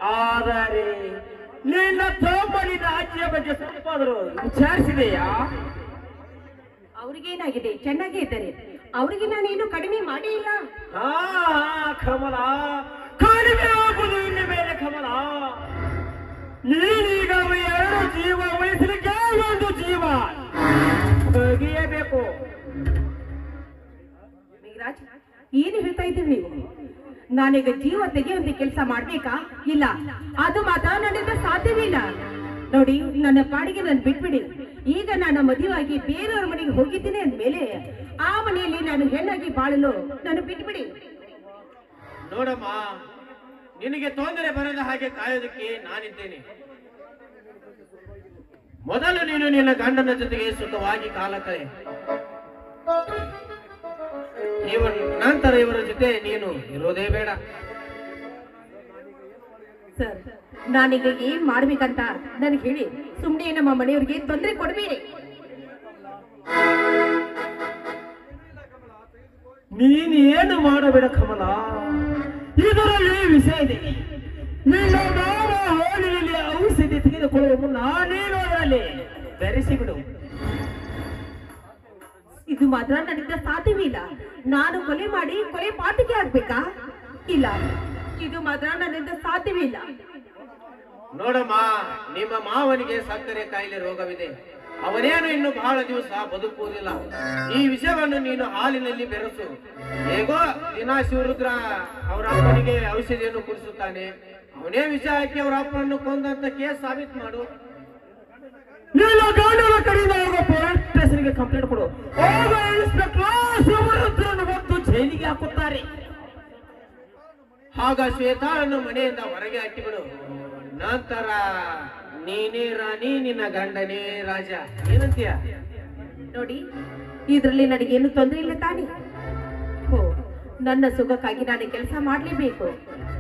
ಆದರೆ ನಿನ್ನ ತಮ್ಮನಿ ರಾಜ್ಯ ಬಗ್ಗೆ ಸ್ವಲ್ಪಾದರೂ ವಿಚಾರಿಸಿದೆಯಾ? ಅವ್ರಿಗೇನಾಗಿದೆ? ಚೆನ್ನಾಗೇ ಇದ್ದಾರೆ. ಅವರಿಗೆ ನಾನೇನು ಕಡಿಮೆ ಮಾಡೇ ಇಲ್ಲ. ಹಾ ಕಮಲ, ಕಡಿಮೆ ಆಗುವುದು ಇನ್ನು ಮೇಲೆ ಕಮಲ. ನೀನೀಗ ಎರಡು ಜೀವ ಉಳಿಸಲಿಕ್ಕೆ ಒಂದು ಜೀವ ಬಗೆಯಬೇಕು. ಮೇಘರಾಜ್, ಏನು ಹೇಳ್ತಾ ಇದ್ದೀವಿ ನೀವು? ನಾನೀಗ ಜೀವ ತೆಗೆಯುವಂತೆ ಕೆಲಸ ಮಾಡ್ಬೇಕಾ? ಇಲ್ಲ, ಅದು ಮಾತ್ರ ನನ್ನಿಂದ ಸಾಧ್ಯವಿಲ್ಲ. ನೋಡಿ, ನನ್ನ ಪಾಡಿಗೆ ನಾನು ಬಿಟ್ಬಿಡಿ. ಈಗ ನಾನು ಮದುವೆಯಾಗಿ ಬೇರೆಯವ್ರ ಮನೆಗೆ ಹೋಗಿದ್ದೀನಿ ಅಂದ್ಮೇಲೆ ಆ ಮನೆಯಲ್ಲಿ ನಾನು ಹೆಣ್ಣಾಗಿ ಬಾಳಲು ನಾನು ಬಿಟ್ಬಿಡಿ. ನೋಡಮ್ಮ, ನಿನಗೆ ತೊಂದರೆ ಬರದ ಹಾಗೆ ಕಾಯೋದಕ್ಕೆ ನಾನಿದ್ದೇನೆ. ಮೊದಲು ನೀನು ನಿನ್ನ ಗಂಡನ ಜೊತೆಗೆ ಸುಖವಾಗಿ ಕಾಲ ಕಳೆ. ನಂತರ ಇವರ ಜೊತೆ ನೀನು ಇರೋದೇ ಬೇಡ. ಸರ್, ನಾನೀಗ ಏನ್ ಮಾಡ್ಬೇಕಂತ ನನಗೆ ಹೇಳಿ. ಸುಮ್ಮನೆ ನಮ್ಮ ಮನೆಯವ್ರಿಗೆ ತೊಂದರೆ ಕೊಡಬೇಡಿ. ನೀನೇನು ಮಾಡಬೇಡ ಕಮಲ, ಇದರಲ್ಲಿ ವಿಷಯ ಇದೆ. ನಿನ್ನ ಮಾವ ಹೋಳಿನಲ್ಲಿ ಔಷಧಿ ತೆಗೆದುಕೊಳ್ಳುವ ಮುನ್ನ ನೀನು ಅದರಲ್ಲಿ ಬೆರೆಸಿಬಿಡು. ಇದು ಮಾತ್ರ ನನ್ನಿಂದ ಸಾಧ್ಯವಿಲ್ಲ. ನಾನು ಕೊಲೆ ಮಾಡಿ ಕೊಲೆ ಪಾತಕ್ಕೆ ಆಗ್ಬೇಕಾ? ಇಲ್ಲ, ಇದು ಮಾತ್ರ ನನ್ನಿಂದ ಸಾಧ್ಯವಿಲ್ಲ. ನೋಡಮ್ಮ, ನಿಮ್ಮ ಮಾವನಿಗೆ ಸಕ್ಕರೆ ಕಾಯಿಲೆ ರೋಗವಿದೆ. ಅವನೇನು ಇನ್ನು ಬಹಳ ದಿವಸ ಬದುಕುವುದಿಲ್ಲ. ಈ ವಿಷಯವನ್ನು ನೀನು ಹಾಲಿನಲ್ಲಿ ಬೆರೆಸು. ಹೇಗೋ ದಿನ ಶಿವರುದ್ರ ಅವರ ಅಪ್ಪನಿಗೆ ಔಷಧಿಯನ್ನು ಕುಡಿಸುತ್ತಾನೆ. ಅವನೇ ವಿಷ ಹಾಕಿ ಅವರ ಅಪ್ಪನನ್ನು ಕೊಂದಂತ ಕೇಸ್ ಸಾಬೀತು ಮಾಡು. ನಿನ್ನ ಗಂಡನ ಕಡೆಯಿಂದ ಪೊಲೀಸ್ ಸ್ಟೇಷನ್ಗೆ ಕಂಪ್ಲೇಂಟ್ ಕೊಡು. ಇನ್ಸ್ಪೆಕ್ಟರ್ ಮತ್ತು ಜೈಲಿಗೆ ಹಾಕುತ್ತಾರೆ. ಆಗ ಶ್ವೇತಾಳನ್ನು ಮನೆಯಿಂದ ಹೊರಗೆ ಹಾಕಿಬಿಡು. ನಂತರ ನೀನೇ ರಾಣಿ, ನಿನ್ನ ಗಂಡನೇ ರಾಜ. ಏನಂತೀಯ? ನೋಡಿ, ಇದರಲ್ಲಿ ನನಗೇನು ತೊಂದರೆ ಇಲ್ಲ ತಾನೆ? ಓ, ನನ್ನ ಸುಖಕ್ಕಾಗಿ ನಾನು ಕೆಲಸ ಮಾಡಲೇಬೇಕು.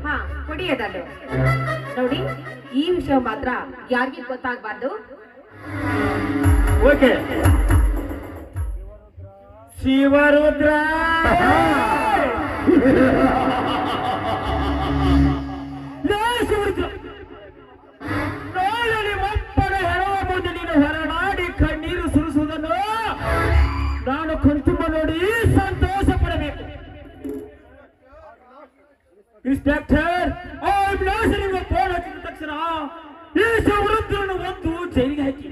ಹಾ, ಕೊಡಿಯದಲ್ಲ. ನೋಡಿ, ಈ ವಿಷಯ ಮಾತ್ರ ಯಾರಿಗೂ ಗೊತ್ತಾಗಬಾರ್ದು. ಓಕೆ ಶಿವರುದ್ರ, ನೋಡಲಿ ಒಪ್ಪನ ಹೆರವ ಮುಂದೆ ನೀನು ಹೊರನಾಡಿ ಕಣ್ಣೀರು ಸುರಿಸುವುದನ್ನು ನಾನು ಕಣ್ತುಂಬ ನೋಡಿ ಸಂತೋಷ ಪಡಬೇಕು. ಇನ್ಸ್ಪೆಕ್ಟರ್, ಆ ವಿಲಾಸನಿಗೆ ಫೋನ್ ಹಚ್ಚಿದ ತಕ್ಷಣ ಈ ಶಿವರುದ್ರನ್ನು ಒಂದು ಜೈಲಿಗೆ ಹಾಕಿ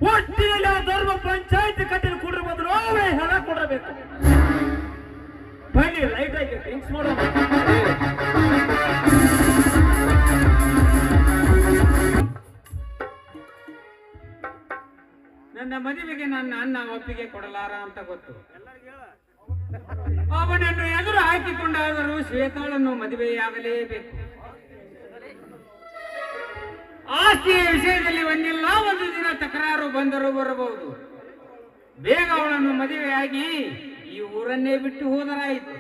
ಒಟ್ಟಿನಲ್ಲಿ ಆ ಧರ್ಮ ಪಂಚಾಯತ್ ಕಟ್ಟಲು ಕೊಡ್ರ ಬದಲು ಅವೇ ಹಣ ಕೊಡಬೇಕು. ಬನ್ನಿ, ಲೈಟ್ ಆಗಿ ಡ್ರಿಂಕ್ಸ್ ಮಾಡೋಣ. ನನ್ನ ಮದುವೆಗೆ ನನ್ನ ಅಣ್ಣ ಒಪ್ಪಿಗೆ ಕೊಡಲಾರ ಅಂತ ಗೊತ್ತು. ಅವನನ್ನು ಎದುರು ಹಾಕಿಕೊಂಡಾದರೂ ಶ್ವೇತಾಳನ್ನು ಮದುವೆಯಾಗಲೇಬೇಕು. ಆಸ್ತಿಯ ವಿಷಯದಲ್ಲಿ ಒಂದಿಲ್ಲ ಒಂದು ದಿನ ತಕರಾರು ಬಂದರೂ ಬರಬಹುದು. ಬೇಗ ಅವಳನ್ನು ಮದುವೆಯಾಗಿ ಈ ಊರನ್ನೇ ಬಿಟ್ಟು ಹೋದರಾಯಿತು.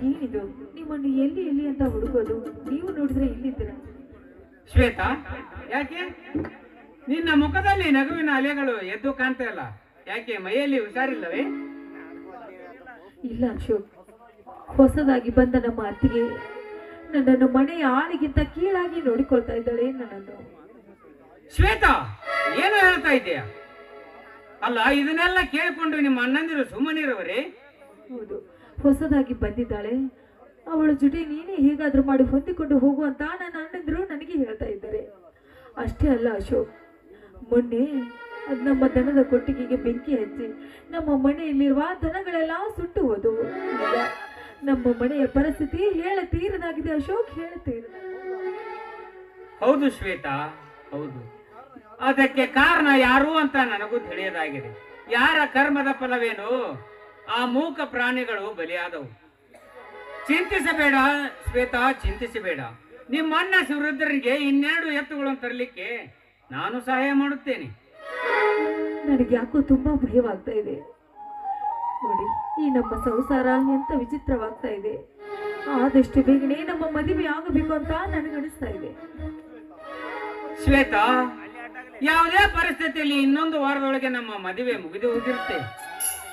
ಏನಿದು? ನಿಮ್ಮನ್ನು ಎಲ್ಲಿ ಎಲ್ಲಿ ಅಂತ ಹುಡುಕೋದು? ನೀವು ನೋಡಿದ್ರೆ ಇಲ್ಲಿದ್ದೀರ. ಶ್ವೇತಾ, ಯಾಕೆ ನಿನ್ನ ಮುಖದಲ್ಲಿ ನಗುವಿನ ಅಲೆಗಳು ಎದ್ದು ಕಾಣ್ತಾ ಇಲ್ಲ? ಯಾಕೆ ಮೈಯಲ್ಲಿ ಹುಷಾರಿಲ್ಲವೇ? ಇಲ್ಲ ಅಶೋಕ್, ಹೊಸದಾಗಿ ಬಂದ ನಮ್ಮ ಅತ್ತಿಗೆ ನನ್ನನ್ನು ಮನೆಯ ಆಳಿಗಿಂತ ಕೀಳಾಗಿ ನೋಡಿಕೊಳ್ತಾ ಇದ್ದಾಳೆ ನನ್ನನ್ನು. ಶ್ವೇತಾ, ಏನು ಹೇಳ್ತಾ ಇದ್ದೀಯಾ? ಅಲ್ಲ, ಇದನ್ನೆಲ್ಲ ಕೇಳಿಕೊಂಡು ನಿಮ್ಮ ಅಣ್ಣಂದಿರು ಸುಮ್ಮನಿರುವರೇ? ಹೌದು, ಹೊಸದಾಗಿ ಬಂದಿದ್ದಾಳೆ. ಅವಳ ಜೊತೆ ನೀನೇ ಹೇಗಾದ್ರೂ ಮಾಡಿ ಹೊಂದಿಕೊಂಡು ಹೋಗು ಅಂತ ನನ್ನ ಅಣ್ಣಂದ್ರು ನನಗೆ ಹೇಳ್ತಾ ಇದ್ದಾರೆ. ಅಷ್ಟೇ ಅಲ್ಲ ಅಶೋಕ್, ಮೊನ್ನೆ ನಮ್ಮ ದನದ ಕೊಟ್ಟಿಗೆಗೆ ಬೆಂಕಿ ಹಚ್ಚಿ ನಮ್ಮ ಮನೆಯಲ್ಲಿರುವ ದನಗಳೆಲ್ಲ ಸುಟ್ಟು ಹೋದವು. ಈಗ ನಮ್ಮ ಮನೆಯ ಪರಿಸ್ಥಿತಿ ಹೇಳತೀರದಾಗಿದೆ ಅಶೋಕ್, ಹೇಳತೀರದಾಗಿದೆ. ಹೌದು ಶ್ವೇತಾ, ಹೌದು. ಅದಕ್ಕೆ ಕಾರಣ ಯಾರು ಅಂತ ನನಗೂ ತಿಳಿಯದಾಗಿದೆ. ಯಾರ ಕರ್ಮದ ಫಲವೇನು? ಆ ಮೂಕ ಪ್ರಾಣಿಗಳು ಬಲಿಯಾದವು. ಚಿಂತಿಸಬೇಡ ಶ್ವೇತಾ, ಚಿಂತಿಸಬೇಡ. ನಿಮ್ಮಣ್ಣ ಶಿವರುದ್ರನಿಗೆ 2 ಎತ್ತುಗಳನ್ನು ತರಲಿಕ್ಕೆ ನಾನು ಸಹಾಯ ಮಾಡುತ್ತೇನೆ. ನನಗೆ ಯಾಕೋ ತುಂಬಾ ಭಯವಾಗ್ತಾ ಇದೆ ನೋಡಿ. ಈ ನಮ್ಮ ಸಂಸಾರ ಎಂತ ವಿಚಿತ್ರವಾಗ್ತಾ ಇದೆ. ಆದಷ್ಟು ಬೇಗನೆ ನಮ್ಮ ಮದುವೆ ಆಗಬೇಕು ಅಂತ ನನಗನಿಸ್ತಾ ಇದೆ. ಶ್ವೇತಾ, ಯಾವುದೇ ಪರಿಸ್ಥಿತಿಯಲ್ಲಿ 1 ವಾರದೊಳಗೆ ನಮ್ಮ ಮದುವೆ ಮುಗಿದು ಹೋಗಿರುತ್ತೆ.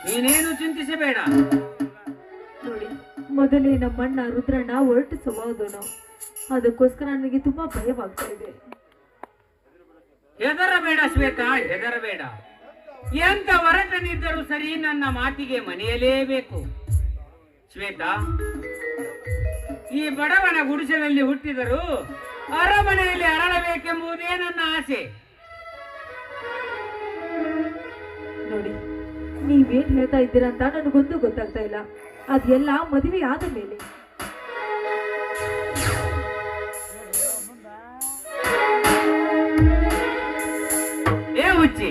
ನೀನೇನು ಚಿಂತಿಸಬೇಡ. ನೋಡಿ, ಮೊದಲೇ ನಮ್ಮಣ್ಣ ರುದ್ರಣ್ಣ ಹೊರಟು ಸ್ವಭಾವದನು. ಅದಕ್ಕೋಸ್ಕರ ನನಗೆ ತುಂಬಾ ಭಯವಾಗ್ತಾ ಇದೆ. ಹೆದರಬೇಡ ಶ್ವೇತಾ, ಹೆದರಬೇಡ. ಎಂತ ಹೊರಟನಿದ್ದರೂ ಸರಿ, ನನ್ನ ಮಾತಿಗೆ ಮನೆಯಲೇಬೇಕು. ಶ್ವೇತಾ, ಈ ಬಡವನ ಗುಡಿಸಲಲ್ಲಿ ಹುಟ್ಟಿದರೂ ಅರಮನೆಯಲ್ಲಿ ಅರಳಬೇಕೆಂಬುದೇ ನನ್ನ ಆಸೆ. ನೋಡಿ, ನೀವೇನ್ ಹೇಳ್ತಾ ಇದ್ದೀರಾ ಅಂತ ನನಗೊಂದು ಗೊತ್ತಾಗ್ತಾ ಇಲ್ಲ. ಅದೆಲ್ಲ ಮದುವೆ ಆದ ಮೇಲೆ. ಏ ಹುಚ್ಚಿ,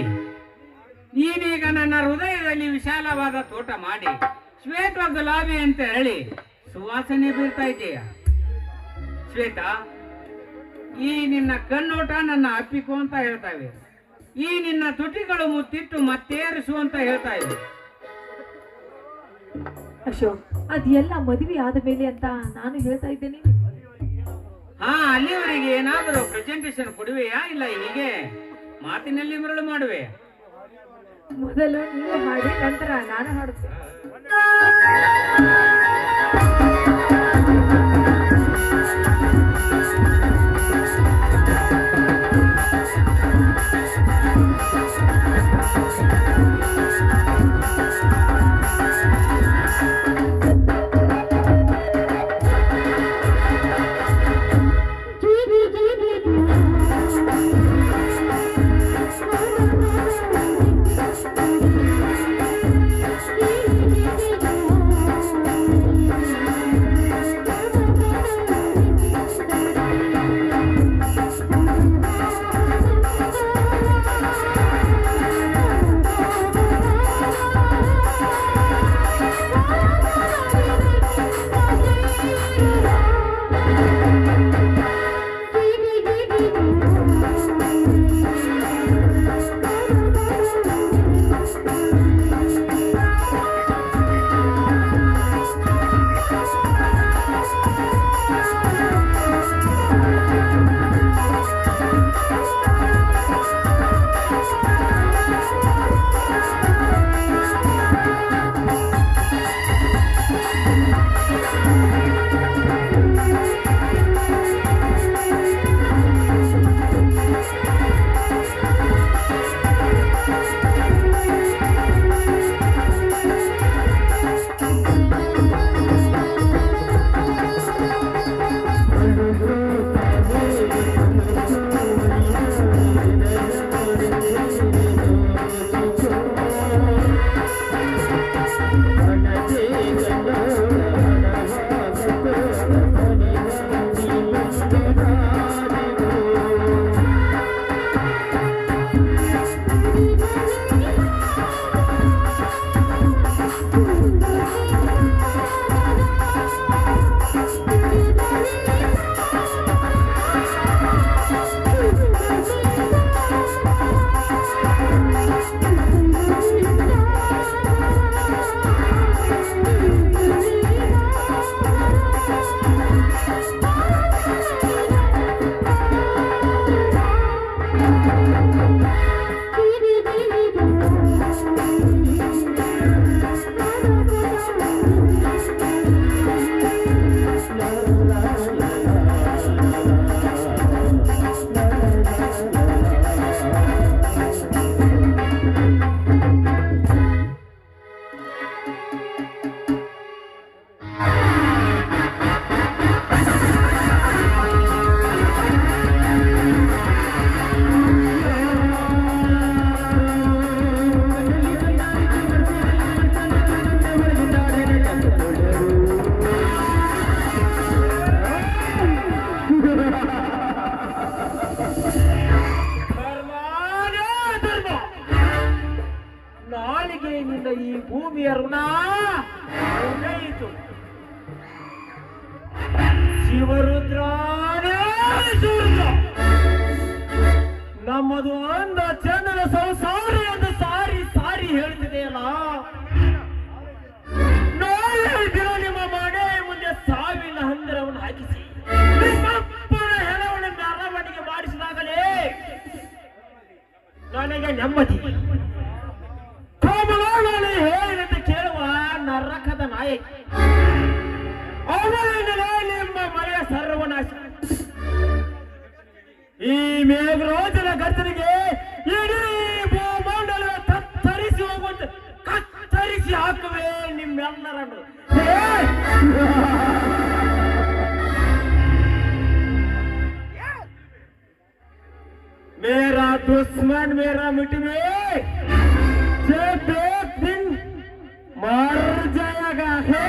ನೀನೀಗ ನನ್ನ ಹೃದಯದಲ್ಲಿ ವಿಶಾಲವಾದ ತೋಟ ಮಾಡಿ ಶ್ವೇತ ಗುಲಾಬಿ ಅಂತ ಹೇಳಿ ಸುವಾಸನೆ ಬೀರ್ತಾ ಇದೆಯಾ? ಶ್ವೇತಾ, ಈ ನಿನ್ನ ಕಣ್ಣೋಟ ನನ್ನ ಅಪ್ಪಿಕೋ ಅಂತ ಹೇಳ್ತಾ ಇವೆ. ಈ ನಿನ್ನ ತುಟಿಗಳು ಮುತ್ತಿಟ್ಟು ಮತ್ತೇರಿಸು ಅಂತ ಹೇಳ್ತಾ ಇವೆ. ಅಶೋಕ್, ಅದೆಲ್ಲ ಮದುವೆ ಆದ ಮೇಲೆ ಅಂತ ನಾನು ಹೇಳ್ತಾ ಇದ್ದೇನೆ. ಹಾ, ಅಲ್ಲಿವರೆಗೆ ಏನಾದರೂ ಪ್ರೆಸೆಂಟೇಶನ್ ಕೊಡುವೆಯಾ, ಇಲ್ಲ ಹೀಗೆ ಮಾತಿನಲ್ಲಿ ಮರಳು ಮಾಡುವೆ? ಮೊದಲು ನೀವು ಹಾಡಿ, ನಂತರ ನಾನು ಹಾಡುತ್ತೇನೆ. ಪಾಲಿಗೆ ನಿನ್ನ ಈ ಭೂಮಿಯ ಋಣ ಒಳ್ಳೆಯಿತು. ಶಿವರುದ್ರಾನೇ ಸೂರ್ಯ ನಮ್ಮದು ಅಂದ ಚಂದನ ಸಂಸಾರ ಎಂದು ಸಾರಿ ಸಾರಿ ಹೇಳ್ತಿದೆಯಲ್ಲ. ನಾಳೆ ದಿನ ನಿಮ್ಮ ಮನೆ ಮುಂದೆ ಸಾವಿನ ಹಂದರವನ್ನು ಹಾಕಿಸಿ ನಿಮ್ಮಪ್ಪನ ಹೆಣವನ್ನು ಮೆರವಣಿಗೆ ಮಾಡಿಸಿದಾಗಲೇ ನನಗೆ ನೆಮ್ಮದಿ. ಕೋಮಲೋಳಲ್ಲಿ ಹೇಳಿದಂತೆ ಕೇಳುವ ನರಕದ ನಾಯಕ ಅವನಿಂದಲೇ ನಿಮ್ಮ ಮನೆಯ ಸರ್ವನಾಶ. ಈ ಮೇಘರಾಜನ ಗರ್ಜನೆಗೆ ಇಡೀ ಭೂಮಂಡಲ ತತ್ತರಿಸಿ ಹೋಗುವಂತೆ ಕತ್ತರಿಸಿ ಹಾಕುವೆ ನಿಮ್ಮೆಲ್ಲರನ್ನು. मेरा दुश्मन मेरा मिटवे जब एक दिन मर जाएगा है।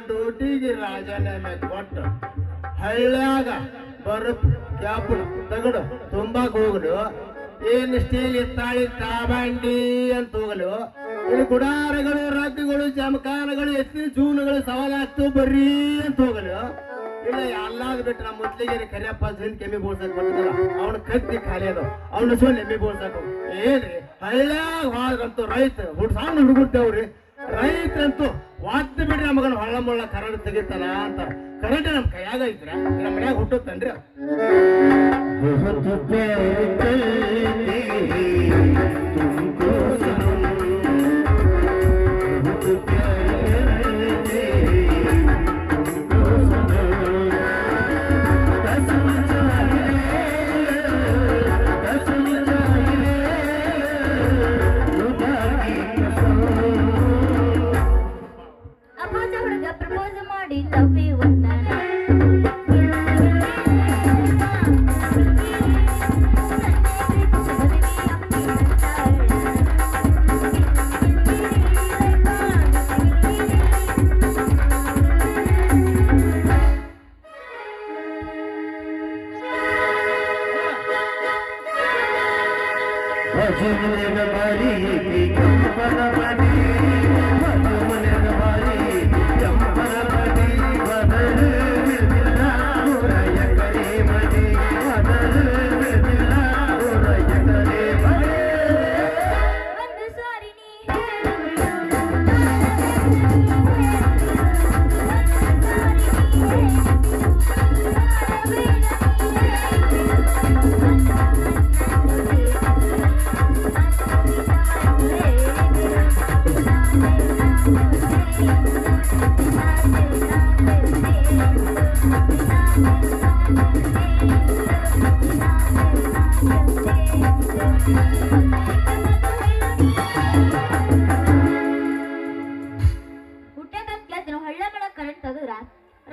ಡ್ಯೂಟಿಗೆ ರಾಜೀನಾಮೆ ಕೊಟ್ಟು ಹಳ್ಳ್ಯಾಗ ಬರುತ್ ಕ್ಯಾಪು ತಗಡು ತುಂಬಾಕ್ ಹೋಗಲು ಏನು ಸ್ಟೀಲ್ ಎತ್ತಾಳಿ ತಾಬಂಡಿ ಅಂತ ಹೋಗಲು ಇಲ್ಲಿ ಗುಡಾರಗಳು ರಗ್ಗಗಳು ಜಮಖಾನಗಳು ಎತ್ತಿನ ಜೂನುಗಳು ಸವಾಲಾಗ್ತು ಬರ್ರಿ ಅಂತ ಹೋಗಲು ಇಲ್ಲ ಎಲ್ಲಾದ್ ಬಿಟ್ಟು ನಮ್ಮ ಮುದ್ಲಿಗೆ ಕರಿಯಪ್ಪ ಜನ್ ಕೆಮ್ಮಿ ಬೋಳ್ಸಕ್ ಬರ್ತದಲ್ಲ ಅವ್ನ ಕತ್ತಿ ಖಾಲಿ ಅದು ಅವ್ನ ಸೋಲ್ ಎಮ್ಮಿ ಬೋಳ್ಸಾಕ ಏನ್ರಿ ಹಳ್ಳ್ಯಾಗ ಹೋದ್ರಂತೂ ರೈತ ಸಣ್ಣ ಹುಡುಗುರ್ತೇವ್ರಿ ರೈತರಂತೂ ವಾದ್ಯ ಬಿಡ್ರಿ ನಮಗನ ಹೊಳ್ಳ ಮುಳ್ಳ ಕರೆಂಟ್ ತೆಗಿತಾನ ಅಂತ. ಕರೆಂಟ್ ನಮ್ ಕೈಯಾಗ ಐತ್ರ ನಮ್ಮ ಮನ್ಯಾಗ ಹುಟ್ಟುತ್ತನ್ರಿ.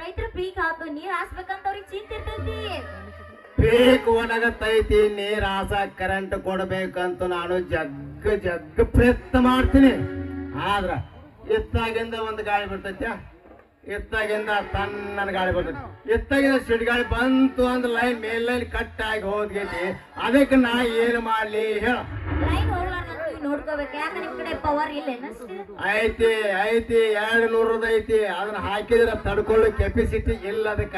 ರೈತರು ಪೀಕ್ ಹಾಕು ನೀರ್ ಹಾಸ್ಬೇಕಂತ ಅವ್ರಿಗೆ ಚಿಂತೆ ಇರ್ತೈತಿ. ಪೀಕ್ ಒಣಗತೈತಿ ನೀರ್ ಹಾಸಕ್ ಕರೆಂಟ್ ಕೊಡ್ಬೇಕಂತ ನಾನು ಜಗ್ ಪ್ರಯತ್ನ ಮಾಡ್ತೀನಿ. ಆದ್ರ ಎತ್ತಾಗಿಂದ ಒಂದು ಗಾಳಿ ಬರ್ತೈತ್ಯ, ಎತ್ತಾಗಿಂದ ತನ್ನ ಗಾಳಿ ಬರ್ತೈತಿ, ಎತ್ತಾಗಿಂದ ಸಿಡ್ ಗಾಳಿ ಬಂತು ಅಂದ್ರೆ ಲೈನ್ ಮೇಲ್ ಲೈನ್ ಕಟ್ ಆಗಿ ಹೋದ್ಗೈತಿ. ಅದಕ್ಕೆ ನಾ ಏನು ಮಾಡ್ಲಿ ಹೇಳ? ಲೈನ್ ಹೋಗ್ಲಾರ್ದಂತೂ ನೋಡ್ಕೋಬೇಕು. ಯಾಕೆ ನಿಮ್ ಕಡೆ ಪವರ್ ಇಲ್ಲ? ಐತಿ 200 ಐತಿ. ಅದನ್ನ ಹಾಕಿದ್ರೆ ತಡ್ಕೊಳ್ಳೋ ಕೆಪಾಸಿಟಿ ಇಲ್ಲ ಅದಕ್ಕ.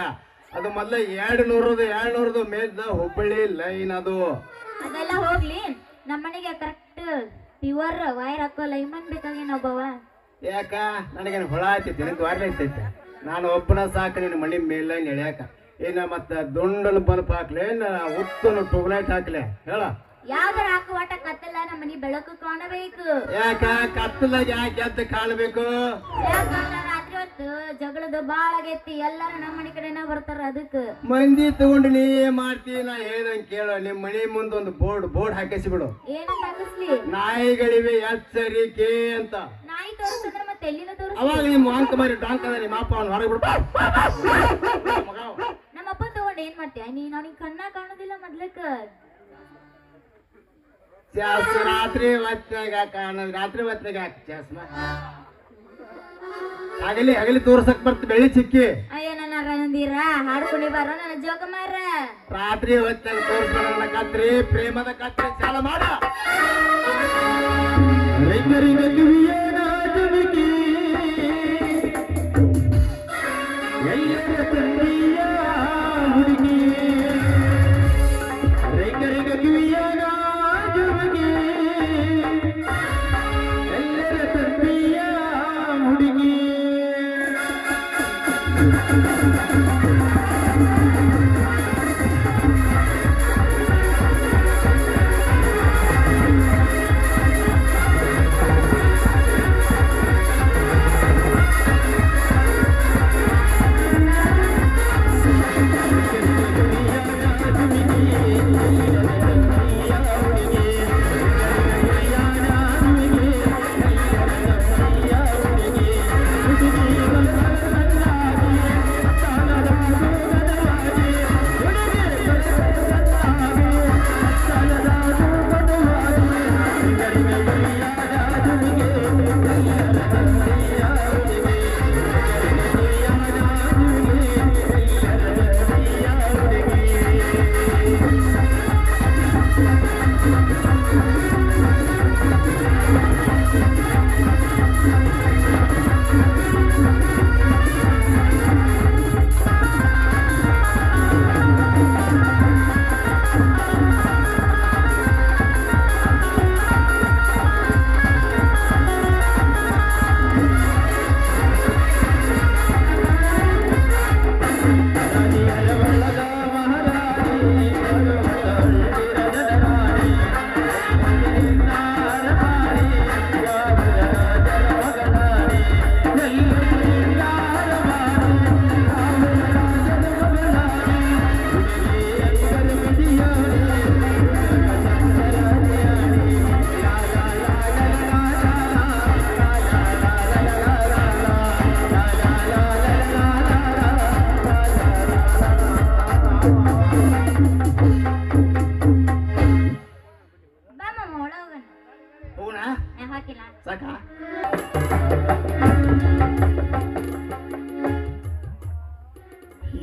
ಅದು ಮೊದ್ಲ 200 ಮೇಲ್ದ ಹುಬ್ಬಳ್ಳಿ ಲೈನ್ ಅದು. ಅದೆಲ್ಲ ಹೋಗ್ಲಿ, ನಮ್ಮನೆಗೆ ಕರೆಕ್ಟ್ ಪ್ಯೂರ್ ವೈರ್ ಹಾಕೋ ಲೈನ್ ಬೇಕಾಗಿ ನಾವ್ ಯಾಕ ನನಗೇನು ಹೊಳ ಆಯ್ತೈತಿ, ನಿನ್ ದ್ವಾರ ಐತೈತಿ. ನಾನು ಒಬ್ಬನ ಸಾಕು ನಿನ್ನ ಮನೆ ಮೇಲ್ ಎಳ್ಯಾಕ. ಏನ ಮತ್ತ ದುಂಡನ ಬಲ್ಪ್ ಹಾಕ್ಲೆ, ಉತ್ತನ ಟ್ಯೂಬ್ಲೈಟ್ ಹಾಕ್ಲೆ ಹೇಳ? ಯಾವ್ದಾರ ಹಾಕುವಾಟ ಕತ್ತಲ್ಲ ನಮ್ಮ ಮನಿ ಬೆಳಕು ಕಾಣಬೇಕು. ಯಾಕ ಕತ್ತಲಾಗ ಯಾಕೆ ಎದ್ದು ಕಾಣಬೇಕು? ರಾತ್ರಿ ಹೊತ್ತು ಜಗಳದ ಬಾಳ ಆಗೈತಿ, ಎಲ್ಲಾರು ನಮ್ಮ ಮನಿ ಕಡೆನ ಬರ್ತಾರ. ಅದಕ್ಕ ಮಂದಿ ತಗೊಂಡು ನೀ ಏನ್ ಮಾಡ್ತಿ? ನಾ ಹೇಳ್ದಂಗ್ ಕೇಳು. ನಿಮ್ ಮನಿ ಮುಂದ ಒಂದು ಬೋರ್ಡ್ ಹಾಕಿಸಿ ಬಿಡು. ಏನಂತ ಹಾಕಿಸ್ಲಿ? ನಾಯಿಗಳಿವೆ ಎಚ್ಚರಿಕೆ ಅಂತ. ತೋರಿಸ್ತಂದ್ರೆ ಮತ್ತೆ ಎಲ್ಲಿನ ತೋರಿಸ್ ಅವಾಗ ನಿಮ್ಮ ಅಂಕ ಮಾರಿ ಡಾಂಕ್ ಅದ ನಿಮ್ಮ ಅಪ್ಪ ಅವ್ನು ಹೊರಗೆ ಬಿಡ್ಬಾ ನಮ್ಮ ಅಪ್ಪ ತಗೊಂಡು ಏನ್ ಮಾಡ್ತೀಯ ನೀನ್ ಅವ್ನಿಗೆ ಕಣ್ಣ ಕಾಣೋದಿಲ್ಲ ಮೊದ್ಲಕ್ಕ ರಾತ್ರಿ ಹೊತ್ನಾಗ ರಾತ್ರಿ ಹೊತ್ನಾಗ ಹಾಕಿ ಚಸ್ಮಾ ಹಗಲಿ ತೋರ್ಸಕ್ ಬರ್ತ ಬೆಳ್ಳಿ ಚಿಕ್ಕಿ ಅಯ್ಯೋ ನನ್ನ ರಂದೀರ ಹಾಡ್ಕೊಂಡಿ ಬಾರೋ ನನ್ನ ಜೋಕ ಮಾರ ರಾತ್ರಿ ಹೊತ್ತಾಗ ತೋರ್ಸ್ಕೊಳ್ಳೋಣ ಕತ್ರಿ ಪ್ರೇಮದ ಕತ್ರಿ ಚಾಲ ಮಾಡ ರಿಂಗರಿಂಗ ಕಿವಿಯೇನ ಜುಮಿಕಿ ಎಲ್ಲರ ತಂದೆಯ ಹುಡುಗಿ ರಿಂಗರಿಂಗ ಕಿವಿಯೇನ ಜುಮಿಕಿ ಎಲ್ಲರ ತಂದೆಯ ಹುಡುಗಿ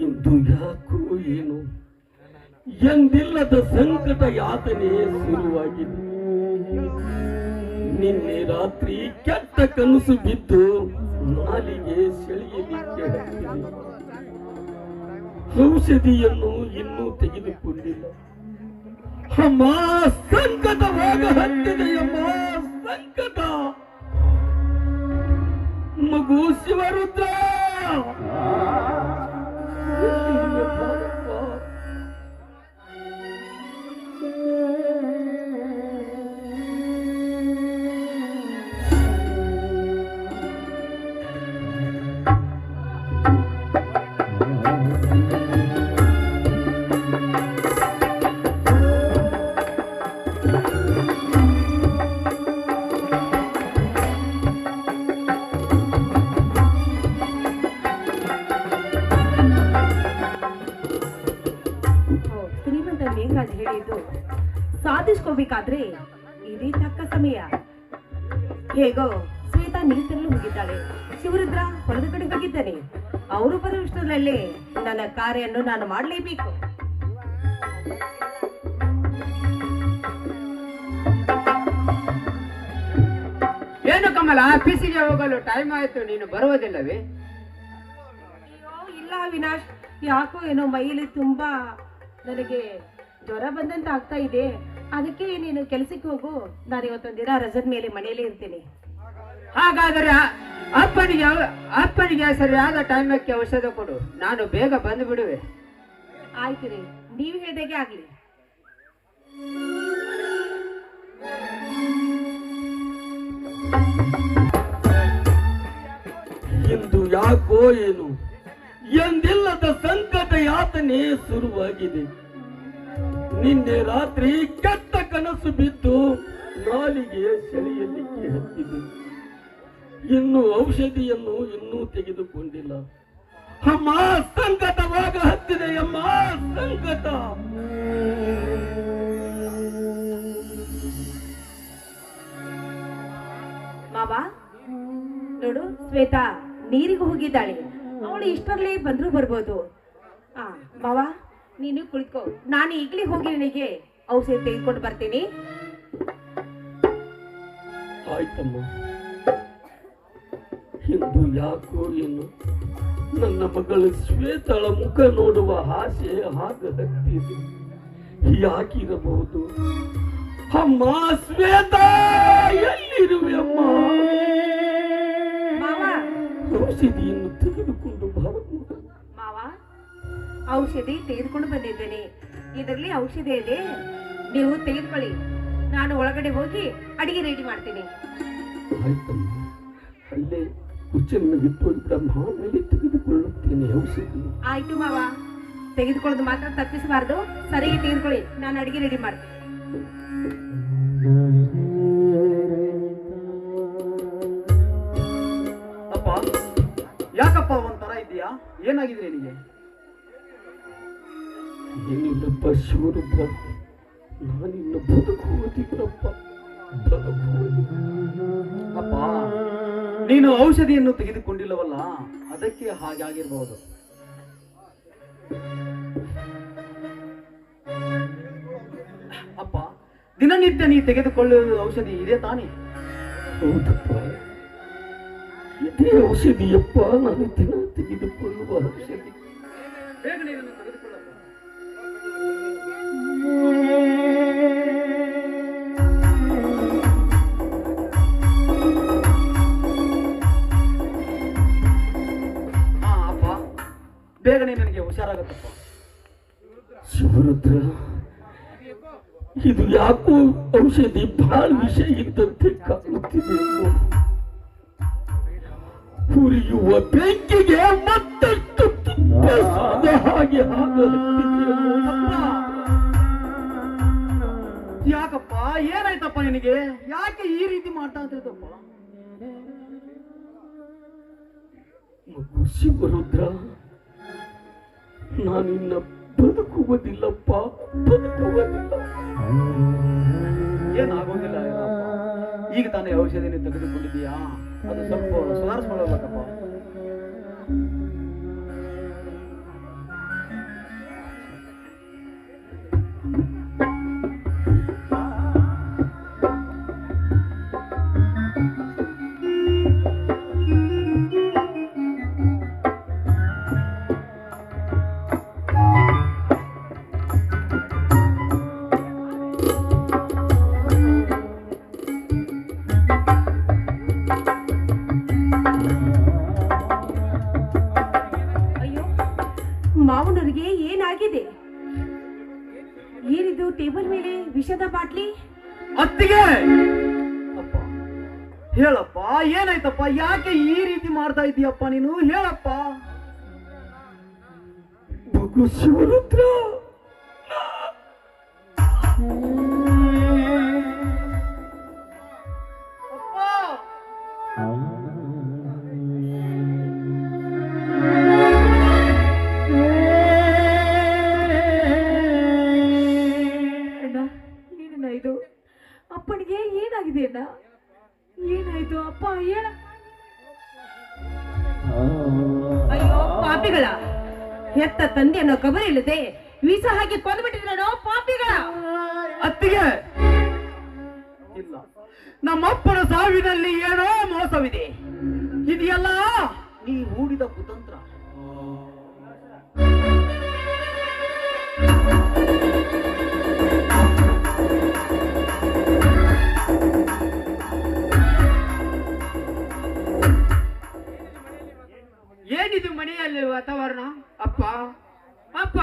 ಇಂದು ಯಾಕೋ ಏನು ಎಂದಿಲ್ಲದ ಸಂಕಟ ಯಾತನೆ ಶುರುವಾಗಿದೆ. ನಿನ್ನೆ ರಾತ್ರಿ ಕೆಟ್ಟ ಕನಸು ಬಿದ್ದು ನಾಲಿಗೆ ಸೆಳೆಯಲಿಕ್ಕೆ ಹತ್ತಿದೆ. ಔಷಧಿಯನ್ನು ಇನ್ನೂ ತೆಗೆದುಕೊಂಡಿಲ್ಲ. ಅಮ್ಮ ಸಂಕಟವಾಗ ಹತ್ತಿದೆಯಮ್ಮ, ಸಂಕಟ. ಮಗು ಶಿವರುದ್ರ ಹೇಳಿದ್ದು ಸಾಧಿಸ್ಕೋಬೇಕಾದ್ರೆ ಇದೇ ತಕ್ಕ ಸಮಯ. ಹೇಗೋ ಶ್ವೇತಾ ನೀರು ತರಲು ಹೋಗಿದ್ದಾಳೆ, ಶಿವರುದ್ರ ಹೊಲದ ಕಡೆ ಹೋಗಿದ್ದಾನೆ. ಅವರು ಬರುವಷ್ಟರಲ್ಲಿ ನನ್ನ ಕಾರ್ಯನ್ನು ನಾನು ಮಾಡಲೇಬೇಕು. ಏನು ಕಮಲ, ಆಫೀಸಿಗೆ ಹೋಗಲು ಟೈಮ್ ಆಯ್ತು, ನೀನು ಬರುವುದಿಲ್ಲವೇ? ಅಯ್ಯೋ ಇಲ್ಲ ಅವಿನಾಶ್, ಯಾಕೋ ಏನೋ ಮೈಯಲ್ಲಿ ತುಂಬಾ ನನಗೆ ಜ್ವರ ಬಂದಂತ ಆಗ್ತಾ ಇದೆ. ಅದಕ್ಕೆ ನೀನು ಕೆಲಸಕ್ಕೆ ಹೋಗು, ನಾನು ಇವತ್ತೊಂದು ದಿನ ರಜದ ಮೇಲೆ ಮನೆಯಲ್ಲೇ ಇರ್ತೀನಿ. ಹಾಗಾದರೆ ಅಪ್ಪನಿಗೆ ಸರಿಯಾದ ಟೈಮಕ್ಕೆ ಔಷಧ ಕೊಡು, ನಾನು ಬೇಗ ಬಂದು ಬಿಡುವೆ. ಆಯ್ತು ರೀ, ನೀವು ಹೇಳಿದಾಗೆ ಆಗ್ಲಿ. ಇಂದು ಯಾಕೋ ಏನು ಎಂದಿಲ್ಲದ ಸಂಕಟ ಯಾತನೆ ಶುರುವಾಗಿದೆ. ನಿನ್ನೆ ರಾತ್ರಿ ಕೆಟ್ಟ ಕನಸು ಬಿದ್ದು ನಾಲಿಗೆ ಸೆಳೆಯಲಿಕ್ಕೆ ಹತ್ತಿದೆ. ಇನ್ನು ಔಷಧಿಯನ್ನು ಇನ್ನೂ ತೆಗೆದುಕೊಂಡಿಲ್ಲ. ಅಮ್ಮ, ಸಂಕಟವಾಗ ಹತ್ತಿದೆ ಅಮ್ಮ, ಸಂಕಟ. ಮಾವ ನೋಡು, ಶ್ವೇತಾ ನೀರಿಗೆ ಹೋಗಿದ್ದಾಳೆ. ಅವಳು ಇಷ್ಟರಲ್ಲೇ ಬಂದ್ರು ಬರ್ಬೋದು. ಮಾವ ನೀನು ಕುಳಿತ್ಕೋ, ನಾನು ಈಗಲೇ ಹೋಗಿ ನಿನಗೆ ಔಷಧಿ ತೆಗೆದುಕೊಂಡು ಬರ್ತೀನಿ. ಆಯ್ತಮ್ಮ. ಇಂದು ಯಾಕೋ ಏನು ನನ್ನ ಮಗಳು ಶ್ವೇತಾಳ ಮುಖ ನೋಡುವ ಆಸೆ ಆಗ ಹತ್ತಿದೆ. ಯಾಕಿರಬಹುದು? ಅಮ್ಮ ಶ್ವೇತಾ, ಎಲ್ಲಿರುವೆ ಅಮ್ಮ? ಮಾವ ಔಷಧಿಯನ್ನು ತೆಗೆದುಕೊಂಡು ಬರಬಹುದು. ಮಾವ ಔಷಧಿ ತೆಗೆದುಕೊಂಡು ಬಂದಿದ್ದೇನೆ. ಇದರಲ್ಲಿ ಔಷಧಿ ಇದೆ, ನೀವು ತೆಗೆದುಕೊಳ್ಳಿ. ನಾನು ಒಳಗಡೆ ಹೋಗಿ ಅಡಿಗೆ ರೆಡಿ ಮಾಡ್ತೀನಿ. ಆಯ್ತಮ್ಮ, ಅಲ್ಲೇ ಕುಚ್ಚನ್ನು ಬಿಟ್ಟು ಬ್ರಹ್ಮ ಮೇಲೆ ತೆಗೆದುಕೊಳ್ಳುತ್ತೇನೆ ಔಷಧಿ. ಆಯ್ತು ಮಾವ, ತೆಗೆದುಕೊಳ್ಳೋದು ಮಾತ್ರ ತಪ್ಪಿಸಬಾರ್ದು. ಸರಿಯಾಗಿ ತೆಗೆದುಕೊಳ್ಳಿ, ನಾನು ಅಡಿಗೆ ರೆಡಿ ಮಾಡ್ತೀನಿ. ಅಪ್ಪ, ಯಾಕಪ್ಪ ಒಂಥರ ಇದೆಯಾ? ಏನಾಗಿದೆ ನಿನಗೆ? ಏನಿಲ್ಲಪ್ಪ ಶಿವರುದ್ರ, ನಾನಿನ್ನ ಬದುಕುವುದಿಲ್ಲಪ್ಪ, ಅಪ್ಪ. ನೀನು ಔಷಧಿಯನ್ನು ತೆಗೆದುಕೊಂಡಿಲ್ಲವಲ್ಲ, ಅದಕ್ಕೆ ಹಾಗೆ ಆಗಿರಬಹುದು. ಅಪ್ಪ, ದಿನನಿತ್ಯ ನೀ ತೆಗೆದುಕೊಳ್ಳುವ ಔಷಧಿ ಇದೆ ತಾನೇ? ಹೌದಪ್ಪ, ಇದೇ ಔಷಧಿಯಪ್ಪ, ನಾನು ದಿನ ತೆಗೆದುಕೊಳ್ಳುವ ಔಷಧಿ. ಬೇಗನೆ ಇದನ್ನು ತೆಗೆದುಕೊಳ್ಳಪ್ಪ. ಅಪ್ಪ, ಬೇಗನೆ ನನಗೆ ಹುಷಾರಾಗತ್ತಪ್ಪ. ಶಿವರುದ್ರ, ಇದು ಯಾಕೋ ಔಷಧಿ ಬಹಳ ವಿಷ ಇದ್ದಂತೆ ಕಾಣುತ್ತಿದೆ. ಹುರಿಯುವ ಬೆಂಕಿಗೆ ಮತ್ತಷ್ಟು ತುಪ್ಪ ಸಾದ ಹಾಗೆ ಯಾಕಪ್ಪ? ಏನಾಯ್ತಪ್ಪ ನಿನಗೆ? ಯಾಕೆ ಈ ರೀತಿ ಮಾಡ್ತಾ ಇದ್ದಪ್ಪ? ಶಿವರುದ್ರ, ನಾನಿನ್ನ ಬದುಕುವುದಿಲ್ಲಪ್ಪ, ಬದುಕುವುದಿಲ್ಲ. ಏನಾಗೋದಿಲ್ಲ. ಈಗ ತಾನೇ ಔಷಧಿನ ತೆಗೆದುಕೊಂಡಿದ್ದೀಯಾ, ಅದು ಸ್ವಲ್ಪ ಸುಧಾರಿಸ್ಕೊಳ್ಳಬೇಕಪ್ಪ. ಮಾವನವರಿಗೆ ಏನಾಗಿದೆ? ಏನಿದು ಟೇಬಲ್ ಮೇಲೆ ವಿಷದ ಬಾಟ್ಲಿ? ಅತ್ತಿಗೆ, ಅಪ್ಪ ಹೇಳಪ್ಪ, ಏನಾಯ್ತಪ್ಪ? ಯಾಕೆ ಈ ರೀತಿ ಮಾಡ್ತಾ ಇದೀಯಪ್ಪ ನೀನು? ಹೇಳಪ್ಪ. ಶಿವರುದ್ರ, ಏನಾಯ್ತು ಅಪ್ಪನಿಗೆ? ಏನಾಗಿದೆ ಅಣ್ಣ? ಏನಾಯ್ತು ಅಪ್ಪ? ಹೇಳ. ಅಯ್ಯೋ ಪಾಪಿಗಳ, ಹೆತ್ತ ತಂದೆ ಅನ್ನೋ ಖಬರ್ ಇಲ್ಲದೆ ವಿಷ ಹಾಕಿ ಕೊಂದ್ಬಿಟ್ಟಿದ್ರೋ ಪಾಪಿಗಳ. ಅತ್ತಿಗೆ, ಇಲ್ಲ, ನಮ್ಮಪ್ಪನ ಸಾವಿನಲ್ಲಿ ಏನೋ ಮೋಸವಿದೆ. ಇದೆಯಲ್ಲ ನೀ ಹೂಡಿದ ಕುತಂತ್ರ. ಏನಿದು ಮನೆಯಲ್ಲಿ ವಾತಾವರಣ? ಅಪ್ಪ, ಅಪ್ಪ,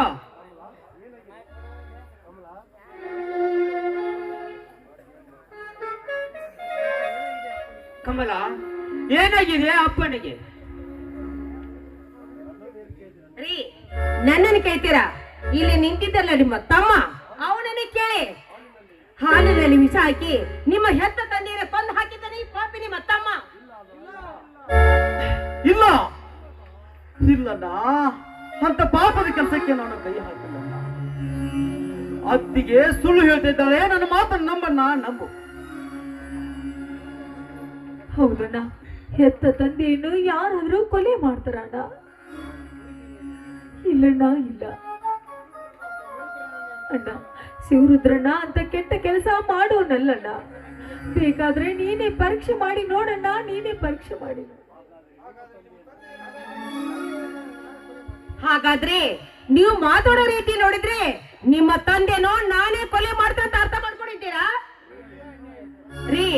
ಕಮಲ, ಏನಾಗಿದೆ ಅಪ್ಪನಿಗೆ? ರೀ, ನನ್ನನ್ನು ಕೇಳ್ತೀರಾ? ಇಲ್ಲಿ ನಿಂತಿದ್ದಲ್ಲ ನಿಮ್ಮ ತಮ್ಮ, ಅವನನ್ನೇ ಕೇಳಿ. ಹಾಲಿನಲ್ಲಿ ವಿಷ ಹಾಕಿ ನಿಮ್ಮ ಹೆತ್ತ ತಂದೆಯ ಕೊಂದು ಹಾಕಿದ್ದಾನೆ ಈ ಪಾಪಿ ನಿಮ್ಮ ತಮ್ಮ. ಇಲ್ಲಣ್ಣ, ಅಂತ ಪಾಪದ ಕೆಲಸಕ್ಕೆ ನಾನು ಕೈ ಹಾಕಿಲ್ಲಣ್ಣ. ಅತ್ತಿಗೆ ಸುಳ್ಳು ಹೇಳ್ತಿದ್ದಾಳೆ, ನನ್ನ ಮಾತನ್ನು ನಂಬಣ್ಣ, ನಂಬು. ಹೌದಣ್ಣ, ಹೆತ್ತ ತಂದೆಯನ್ನು ಯಾರಾದ್ರೂ ಕೊಲೆ ಮಾಡ್ತಾರಣ್ಣ? ಇಲ್ಲಣ್ಣ, ಇಲ್ಲ ಅಣ್ಣ. ಶಿವರುದ್ರಣ್ಣ ಅಂತ ಕೆಟ್ಟ ಕೆಲಸ ಮಾಡೋನಲ್ಲಣ್ಣ. ಬೇಕಾದ್ರೆ ನೀನೇ ಪರೀಕ್ಷೆ ಮಾಡಿ ನೋಡಣ್ಣ, ನೀನೇ ಪರೀಕ್ಷೆ ಮಾಡಿ ನೋಡು. ಹಾಗಾದ್ರೆ ನೀವು ಮಾತಾಡೋ ರೀತಿ ನೋಡಿದ್ರೆ ನಿಮ್ಮ ತಂದೆನೋ ನಾನೇ ಕೊಲೆ ಮಾಡ್ತಾ ಅಂತ ಅರ್ಥ ಮಾಡ್ಕೊಂಡಿದ್ದೀರಾ ರೀ?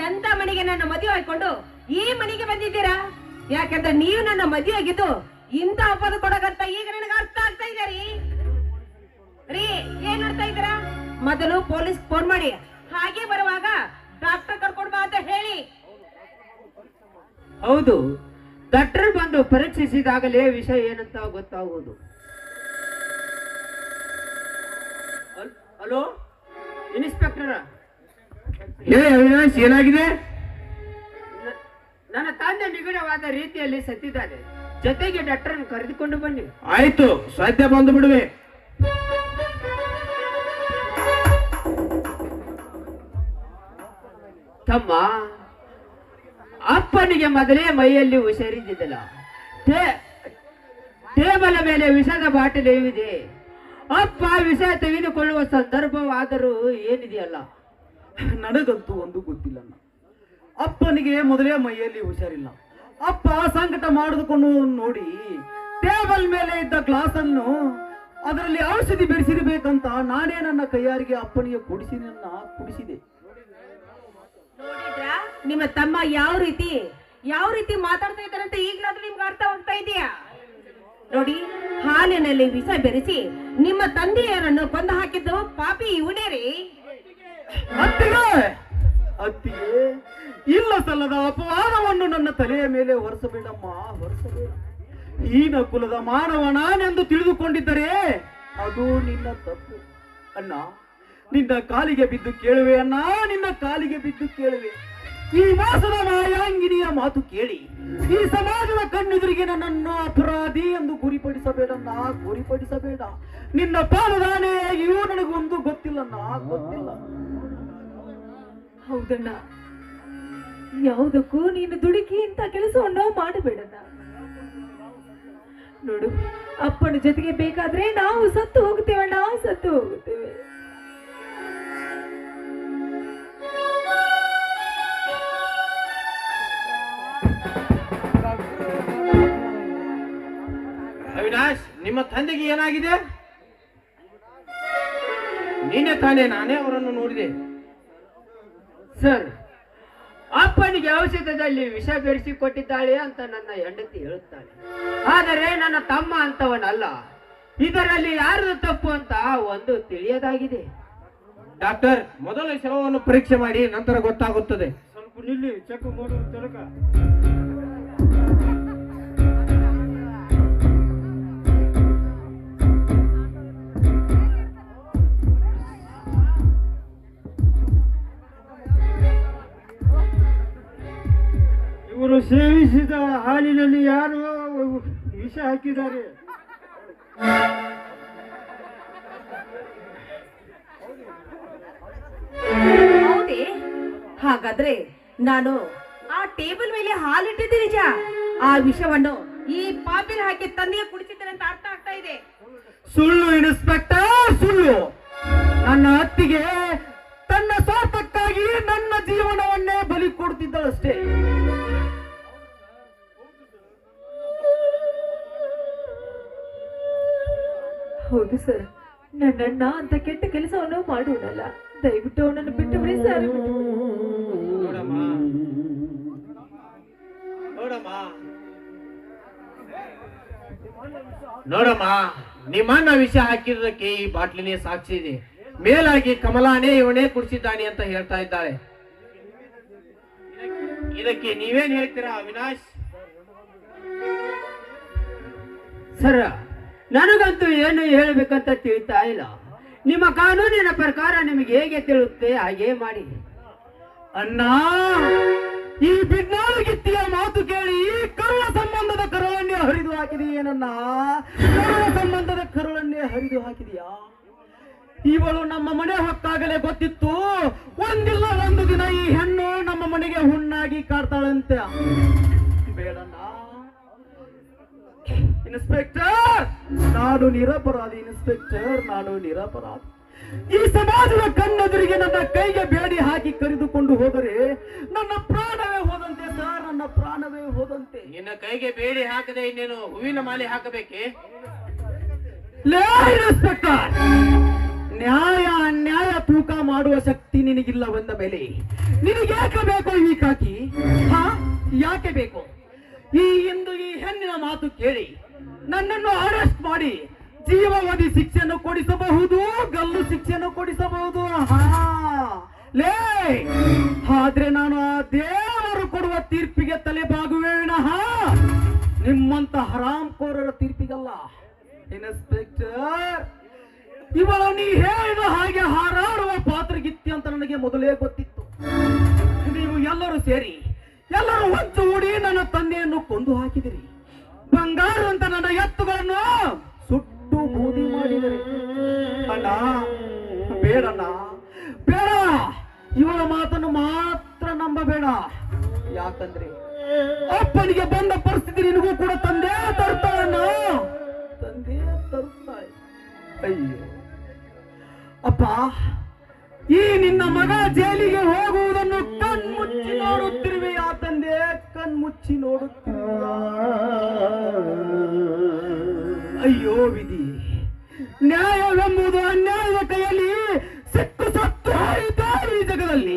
ಎಂತ ಮನೆಗೆ ನನ್ನ ಮದುವೆ ಹಾಕೊಂಡು ಈ ಮನೆಗೆ ಬಂದಿದ್ದೀರಾ? ಯಾಕಂದ್ರೆ ನೀವು ನನ್ನ ಮದುವೆ ಆಗಿದ್ದು ಇಂಥ ಅಪದ ಕೊಡಗಂತ ಈಗ ನನಗೆ ಅರ್ಥ ಆಗ್ತಾ ಇದೆ ರೀ. ಏನ್ ನೋಡ್ತಾ ಇದ್ದೀರಾ? ಮೊದಲು ಪೊಲೀಸ್ ಫೋನ್ ಮಾಡಿ, ಹಾಗೆ ಬರುವಾಗ ಡಾಕ್ಟರ್ ಕರ್ಕೊಂಡು ಬಾ ಅಂತ ಹೇಳಿ. ಹೌದು, ಡಾಕ್ಟರ್ ಬಂದು ಪರೀಕ್ಷಿಸಿದಾಗಲೇ ವಿಷಯ ಏನಂತ ಗೊತ್ತಾಗುವುದು. ಹಲೋ ಇನ್ಸ್ಪೆಕ್ಟರ್, ಅವಿನಾಶ್, ಏನಾಗಿದೆ? ನನ್ನ ತಂದೆ ನಿಗೂಢವಾದ ರೀತಿಯಲ್ಲಿ ಸತ್ತಿದ್ದಾರೆ. ಜೊತೆಗೆ ಡಾಕ್ಟರ್ ಕರೆದುಕೊಂಡು ಬನ್ನಿ. ಆಯ್ತು, ಸದ್ಯ ಬಂದು ಬಿಡುವೆ. ತಮ್ಮ, ಅಪ್ಪನಿಗೆ ಮೊದಲೇ ಮೈಯಲ್ಲಿ ಹುಷಾರಿದ್ದಿದ್ದಲ್ಲ. ಟೇಬಲ್ ಮೇಲೆ ವಿಷದ ಬಾಟಲಿ ಇದೆ. ಅಪ್ಪ ವಿಷ ತೆಗೆದುಕೊಳ್ಳುವ ಸಂದರ್ಭವಾದರೂ ಏನಿದೆಯಲ್ಲ? ನನಗಂತೂ ಒಂದು ಗೊತ್ತಿಲ್ಲಣ್ಣ. ಅಪ್ಪನಿಗೆ ಮೊದಲೇ ಮೈಯಲ್ಲಿ ಹುಷಾರಿಲ್ಲ. ಅಪ್ಪ ಸಂಕಟ ಮಾಡಿದುಕೊಂಡು ನೋಡಿ ಟೇಬಲ್ ಮೇಲೆ ಇದ್ದ ಗ್ಲಾಸ್ ಅನ್ನು ಅದರಲ್ಲಿ ಔಷಧಿ ಬೆರೆಸಿರ್ಬೇಕಂತ ನಾನೇ ನನ್ನ ಕೈಯಾರಿಗೆ ಅಪ್ಪನಿಗೆ ಕುಡಿಸಿದೆ. ನೋಡಿದ್ರಾ ನಿಮ್ಮ ತಮ್ಮ ಯಾವ ರೀತಿ ಮಾತಾಡ್ತಾ ಇದ್ದಾರಂತ ಈಗಲಾದ್ರೂ ನಿಮ್ಗೆ ಅರ್ಥ ಹೋಗ್ತಾ ಇದೆಯಾ? ನೋಡಿ, ಹಾಲಿನಲ್ಲಿ ವಿಷ ಬೆರೆಸಿ ನಿಮ್ಮ ತಂದೆಯರನ್ನು ಕೊಂದು ಹಾಕಿದ್ದು ಪಾಪಿ ಇವನೇ ರೀ. ಅತ್ತಿಗೆ ಇಲ್ಲ ಸಲ್ಲದ ಅಪವಾದವನ್ನು ನನ್ನ ತಲೆಯ ಮೇಲೆ ಹೊರಿಸಬೇಡಮ್ಮ, ಹೊರಿಸಬೇಡ. ಹೀನ ಕುಲದ ಮಾನವ ನಾನೆಂದು ತಿಳಿದುಕೊಂಡಿದ್ದರೆ ಅದು ನಿನ್ನ ತಪ್ಪು. ಅಣ್ಣ, ನಿನ್ನ ಕಾಲಿಗೆ ಬಿದ್ದು ಕೇಳುವೆ ಅಣ್ಣ, ನಿನ್ನ ಕಾಲಿಗೆ ಬಿದ್ದು ಕೇಳುವೆ. ಈ ಮಾಸದ ಮಾಯಾಂಗಿನಿಯ ಮಾತು ಕೇಳಿ ಈ ಸಮಾಜದ ಕಣ್ಣೆದುರಿಗೆ ನನ್ನನ್ನು ಅಪರಾಧಿ ಎಂದು ಗುರಿಪಡಿಸಬೇಡಣ್ಣ, ಗುರಿಪಡಿಸಬೇಡ. ನಿನ್ನ ಪಾಲದಾನೆ ಇವು ನನಗೊಂದು ಗೊತ್ತಿಲ್ಲಣ್ಣ, ಗೊತ್ತಿಲ್ಲ. ಹೌದಣ್ಣ, ಯಾವುದಕ್ಕೂ ನೀನು ದುಡುಕಿ ಇಂಥ ಕೆಲಸವನ್ನು ಮಾಡಬೇಡಣ್ಣ. ನೋಡು, ಅಪ್ಪನ ಜೊತೆಗೆ ಬೇಕಾದ್ರೆ ನಾವು ಸತ್ತು ಹೋಗ್ತೇವಣ್ಣ, ಸತ್ತು ಹೋಗುತ್ತೇವೆ. ಅವಿನಾಶ್, ನಿಮ್ಮ ತಂದೆಗೆ ಏನಾಗಿದೆ? ನೀನೇ ತಾನೇ, ನಾನೇ ಅವರನ್ನು ನೋಡಿದೆ. ಸರ್, ಅಪ್ಪನಿಗೆ ಔಷಧದಲ್ಲಿ ವಿಷ ಬೆರೆಸಿ ಕೊಟ್ಟಿದ್ದಾಳೆ ಅಂತ ನನ್ನ ಹೆಂಡತಿ ಹೇಳುತ್ತಾಳೆ. ಆದರೆ ನನ್ನ ತಮ್ಮ ಅಂತವನಲ್ಲ. ಇದರಲ್ಲಿ ಯಾರದು ತಪ್ಪು ಅಂತ ಒಂದು ತಿಳಿಯದಾಗಿದೆ. ಡಾಕ್ಟರ್, ಮೊದಲ ಶವವನ್ನು ಪರೀಕ್ಷೆ ಮಾಡಿ ನಂತರ ಗೊತ್ತಾಗುತ್ತದೆ. ಸ್ವಲ್ಪ ನಿಲ್ಲಿ, ಚೆಕ್ ಮಾಡುವ ತನಕ. ಇವರು ಸೇವಿಸಿದ ಹಾಲಿನಲ್ಲಿ ಯಾರು ವಿಷ ಹಾಕಿದ್ದಾರೆ? ಹೌದೇ? ಹಾಗಾದ್ರೆ ನಾನು ಆ ಟೇಬಲ್ ಮೇಲೆ ಹಾಲಿಟ್ಟಿದ್ದೆ ನಿಜ. ಆ ವಿಷವನ್ನು ಈ ಪಾಪಿಲ್ ಹಾಕಿ ತಂದೆಗೆ ಕುಡಿಸಿದ್ದೇನೆ ಅಂತ ಅರ್ಥ ಆಗ್ತಾ ಇದೆ. ಸುಳ್ಳು ಇನ್ಸ್ಪೆಕ್ಟರ್, ಸುಳ್ಳು. ನನ್ನ ಅತ್ತಿಗೆ ತನ್ನ ಸ್ವಾರ್ಥಕ್ಕಾಗಿ ನನ್ನ ಜೀವನವನ್ನೇ ಬಲಿ ಕೊಡ್ತಿದ್ದಳಷ್ಟೇ. ಹೌದು ಸರ್, ನನ್ನಣ್ಣ ಅಂತ ಕೆಟ್ಟ ಕೆಲಸವನ್ನು ಮಾಡೋನಲ್ಲ. ದಯವಿಟ್ಟು ಅವನನ್ನು ಬಿಟ್ಟು ಬಿಡಿ ಸರ್. ನೋಡಮ್ಮ, ನೋಡಮ್ಮ, ನೋಡಮ್ಮ, ನಿಮ್ಮನ್ನ ವಿಷ ಹಾಕಿರೋದಕ್ಕೆ ಈ ಬಾಟ್ಲಿನೇ ಸಾಕ್ಷಿ ಇದೆ. ಮೇಲಾಗಿ ಕಮಲಾನೇ ಇವನೇ ಕುಡಿಸಿದ್ದಾನೆ ಅಂತ ಹೇಳ್ತಾ ಇದ್ದಾಳೆ. ಇದಕ್ಕೆ ನೀವೇನ್ ಹೇಳ್ತೀರಾ ಅವಿನಾಶ್? ಸರ್, ನನಗಂತೂ ಏನು ಹೇಳಬೇಕಂತ ತಿಳಿತಾ ಇಲ್ಲ. ನಿಮ್ಮ ಕಾನೂನಿನ ಪ್ರಕಾರ ನಿಮಗೆ ಹೇಗೆ ತಿಳಿಯುತ್ತೆ ಹಾಗೆ ಮಾಡಿ. ಅಣ್ಣ, ಈ ಬಿಡ್ನಾಳು ಗಿತ್ತಿಯ ಮಾತು ಕೇಳಿ ಈ ಕಳ್ಳ ಸಂಬಂಧದ ಕರವನ್ನೇ ಹರಿದು ಹಾಕಿದೆ ಬೇಡಣ್ಣ, ಸಂಬಂಧದ ಕರುಳನ್ನೇ ಹರಿದು ಹಾಕಿದೆಯಾ? ಇವಳು ನಮ್ಮ ಮನೆ ಹೊಕ್ಕಾಗಲೇ ಗೊತ್ತಿತ್ತು, ಒಂದಿಲ್ಲ ಒಂದು ದಿನ ಈ ಹೆಣ್ಣು ನಮ್ಮ ಮನೆಗೆ ಹುಣ್ಣಾಗಿ ಕಾಡ್ತಾಳಂತೆ. ಬೇಡಣ್ಣ ಇನ್ಸ್ಪೆಕ್ಟರ್, ನಾನು ನಿರಪರಾಧಿ. ಇನ್ಸ್ಪೆಕ್ಟರ್, ನಾನು ನಿರಪರಾಧಿ. ಈ ಸಮಾಜದ ಕಣ್ಣೆದುರಿಗೆ ನನ್ನ ಕೈಗೆ ಬೇಡಿ ಹಾಕಿ ಕರೆದುಕೊಂಡು ಹೋದರೆ ನನ್ನ ಪ್ರಾಣವೇ ಹೋದಂತೆ ಸರ್, ನನ್ನ ಪ್ರಾಣವೇ ಹೋದಂತೆ. ನಿನ್ನ ಕೈಗೆ ಬೇಡಿ ಹಾಕದೆ ಇನ್ನೇನು ಹೂವಿನ ಮಾಲೆ ಹಾಕಬೇಕೆ? ಲೇ ಇನ್ಸ್ಪೆಕ್ಟರ್, ನ್ಯಾಯ ಅನ್ಯಾಯ ತೂಕ ಮಾಡುವ ಶಕ್ತಿ ನಿನಗಿಲ್ಲವೆಂದ ಮೇಲೆ ನಿನಗೇಕೆ ಬೇಕು ಈ ಕಾಕಿ? ಯಾಕೆ ಬೇಕು? ಈ ಇಂದು ಈ ಹೆಣ್ಣಿನ ಮಾತು ಕೇಳಿ ನನ್ನನ್ನು ಅರೆಸ್ಟ್ ಮಾಡಿ ಜೀವಾವಧಿ ಶಿಕ್ಷೆಯನ್ನು ಕೊಡಿಸಬಹುದು, ಗಲ್ಲು ಶಿಕ್ಷೆಯನ್ನು ಕೊಡಿಸಬಹುದು. ಲೇ, ಆದ್ರೆ ನಾನು ಆ ದೇವರು ಕೊಡುವ ತೀರ್ಪಿಗೆ ತಲೆ ಬಾಗುವೆ ವಿನಃ ನಿಮ್ಮಂತ ಹರಾಮ್ಕೋರರ ತೀರ್ಪಿಗಲ್ಲ. ಇನ್ಸ್ಪೆಕ್ಟರ್, ಇವಳು ನೀ ಹೇಳಿದ ಹಾಗೆ ಹಾರಾಡುವ ಪಾತ್ರಗಿತ್ತಿ ಅಂತ ನನಗೆ ಮೊದಲೇ ಗೊತ್ತಿತ್ತು. ನೀವು ಎಲ್ಲರೂ ಸೇರಿ ಎಲ್ಲರೂ ಹೊಂಚು ಹೂಡಿ ನನ್ನ ತಂದೆಯನ್ನು ಕೊಂದು ಹಾಕಿದಿರಿ. ಬಂಗಾರ ಅಂತ ನನ್ನ ಎತ್ತುಗಳನ್ನು ಸುಟ್ಟು ಬೂದಿ ಮಾಡಿದರೆ. ಅಣ್ಣ ಬೇಡಣ್ಣ, ಬೇಡ. ಇವಳ ಮಾತನ್ನು ಮಾತ್ರ ನಂಬಬೇಡ. ಯಾಕಂದ್ರೆ ಅಪ್ಪನಿಗೆ ಬಂದ ಪರಿಸ್ಥಿತಿ ನಿನಗೂ ಕೂಡ ತಂದೆ ತರ್ತಾಳಣ್ಣ, ತಂದೆ ತರುತ್ತಾಳೆ. ಅಯ್ಯೋ ಅಪ್ಪ, ಈ ನಿನ್ನ ಮಗ ಜೈಲಿಗೆ ಹೋಗುವುದನ್ನು ಕಣ್ಮುಚ್ಚಿ ನೋಡುತ್ತಿರುವೆ. ಆ ತಂದೆ ಕಣ್ಮುಚ್ಚಿ ನೋಡುತ್ತಿರುವ. ಅಯ್ಯೋ ವಿಧಿ, ನ್ಯಾಯವೆಂಬುದು ಅನ್ಯಾಯದ ಕೈಯಲ್ಲಿ ಸಿಕ್ಕು ಸತ್ತು ಹೋಯಿತು ಈ ಜಗದಲ್ಲಿ.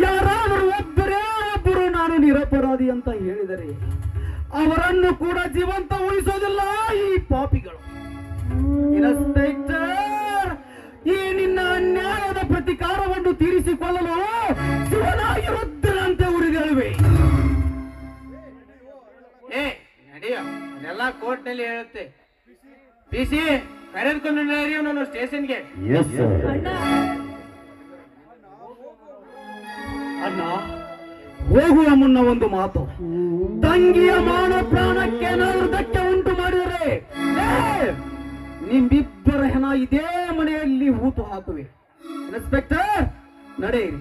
ಯಾರಾದರೂ ಒಬ್ಬರೇ ಒಬ್ಬರು ನಾನು ನಿರಪರಾಧಿ ಅಂತ ಹೇಳಿದರೆ ಅವರನ್ನು ಕೂಡ ಜೀವಂತ ಉಳಿಸೋದಿಲ್ಲ ಈ ಪಾಪಿಗಳು. ಇನ್ಸ್ಪೆಕ್ಟರ್, ಈ ನಿನ್ನ ಅನ್ಯಾಯದ ಪ್ರತಿಕಾರವನ್ನು ತೀರಿಸಿಕೊಳ್ಳಲು ಶಿವನಾಗಿ ರುದ್ರನಂತೆ ಉರಿದೇಳುವೆ. ನಡೆಯ, ಅದೆಲ್ಲ ಕೋರ್ಟ್ ನಲ್ಲಿ ಹೇಳುತ್ತೆ. ಪಿಸಿ ಕರೆದುಕೊಂಡು ನಡಿ ಅವನನ್ನು ಸ್ಟೇಷನ್ಗೆ. ಅಣ್ಣ, ಹೋಗುವ ಮುನ್ನ ಒಂದು ಮಾತು. ತಂಗಿಯ ಮಾನ ಪ್ರಾಣಕ್ಕೆ ಏನಾದರೂ ಧಕ್ಕೆ ಉಂಟು ಮಾಡಿದರೆ ನಿಮ್ಮಿಬ್ಬರ ಹೆಣ ಇದೇ ಮನೆಯಲ್ಲಿ ಹೂತು ಹಾಕುವೆ. ಇನ್ಸ್ಪೆಕ್ಟರ್, ನಡೆಯಿರಿ.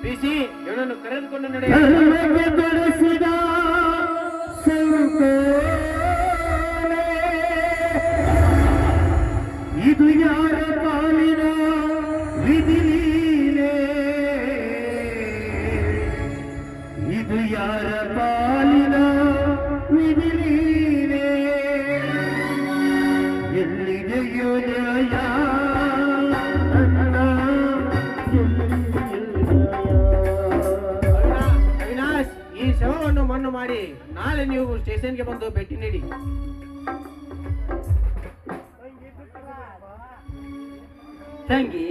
ಪಿಸಿ ಇವನನ್ನು ಕರೆದುಕೊಂಡು ನಡೆ. ಇದು ಯಾರ ಪಾಲಿನ ವಿಧಿಲೀಲೆ, ಇದು ಯಾರ ಪಾಲಿನ ವಿಧಿಲೀಲೆ, ಎಲ್ಲಿದೆಯೋ ನ್ಯಾಯ ಅವಿನಾಶ್, ಈ ಶವವನ್ನು ಮಣ್ಣು ಮಾಡಿ ನಾಳೆ ನೀವು ಸ್ಟೇಷನ್ಗೆ ಬಂದು ಭೇಟಿ ನೀಡಿ. ತಂಗಿ,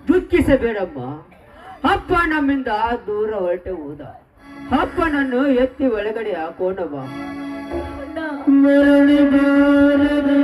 ದುಃಖಿಸಬೇಡಮ್ಮ. ಅಪ್ಪ ನಮ್ಮಿಂದ ದೂರ ಹೊರಟೆ ಹೋದ. ಅಪ್ಪನನ್ನು ಎತ್ತಿ ಒಳಗಡೆ ಹಾಕೋಣ ಬಾ. ಮರಳಿ ಬಾರದು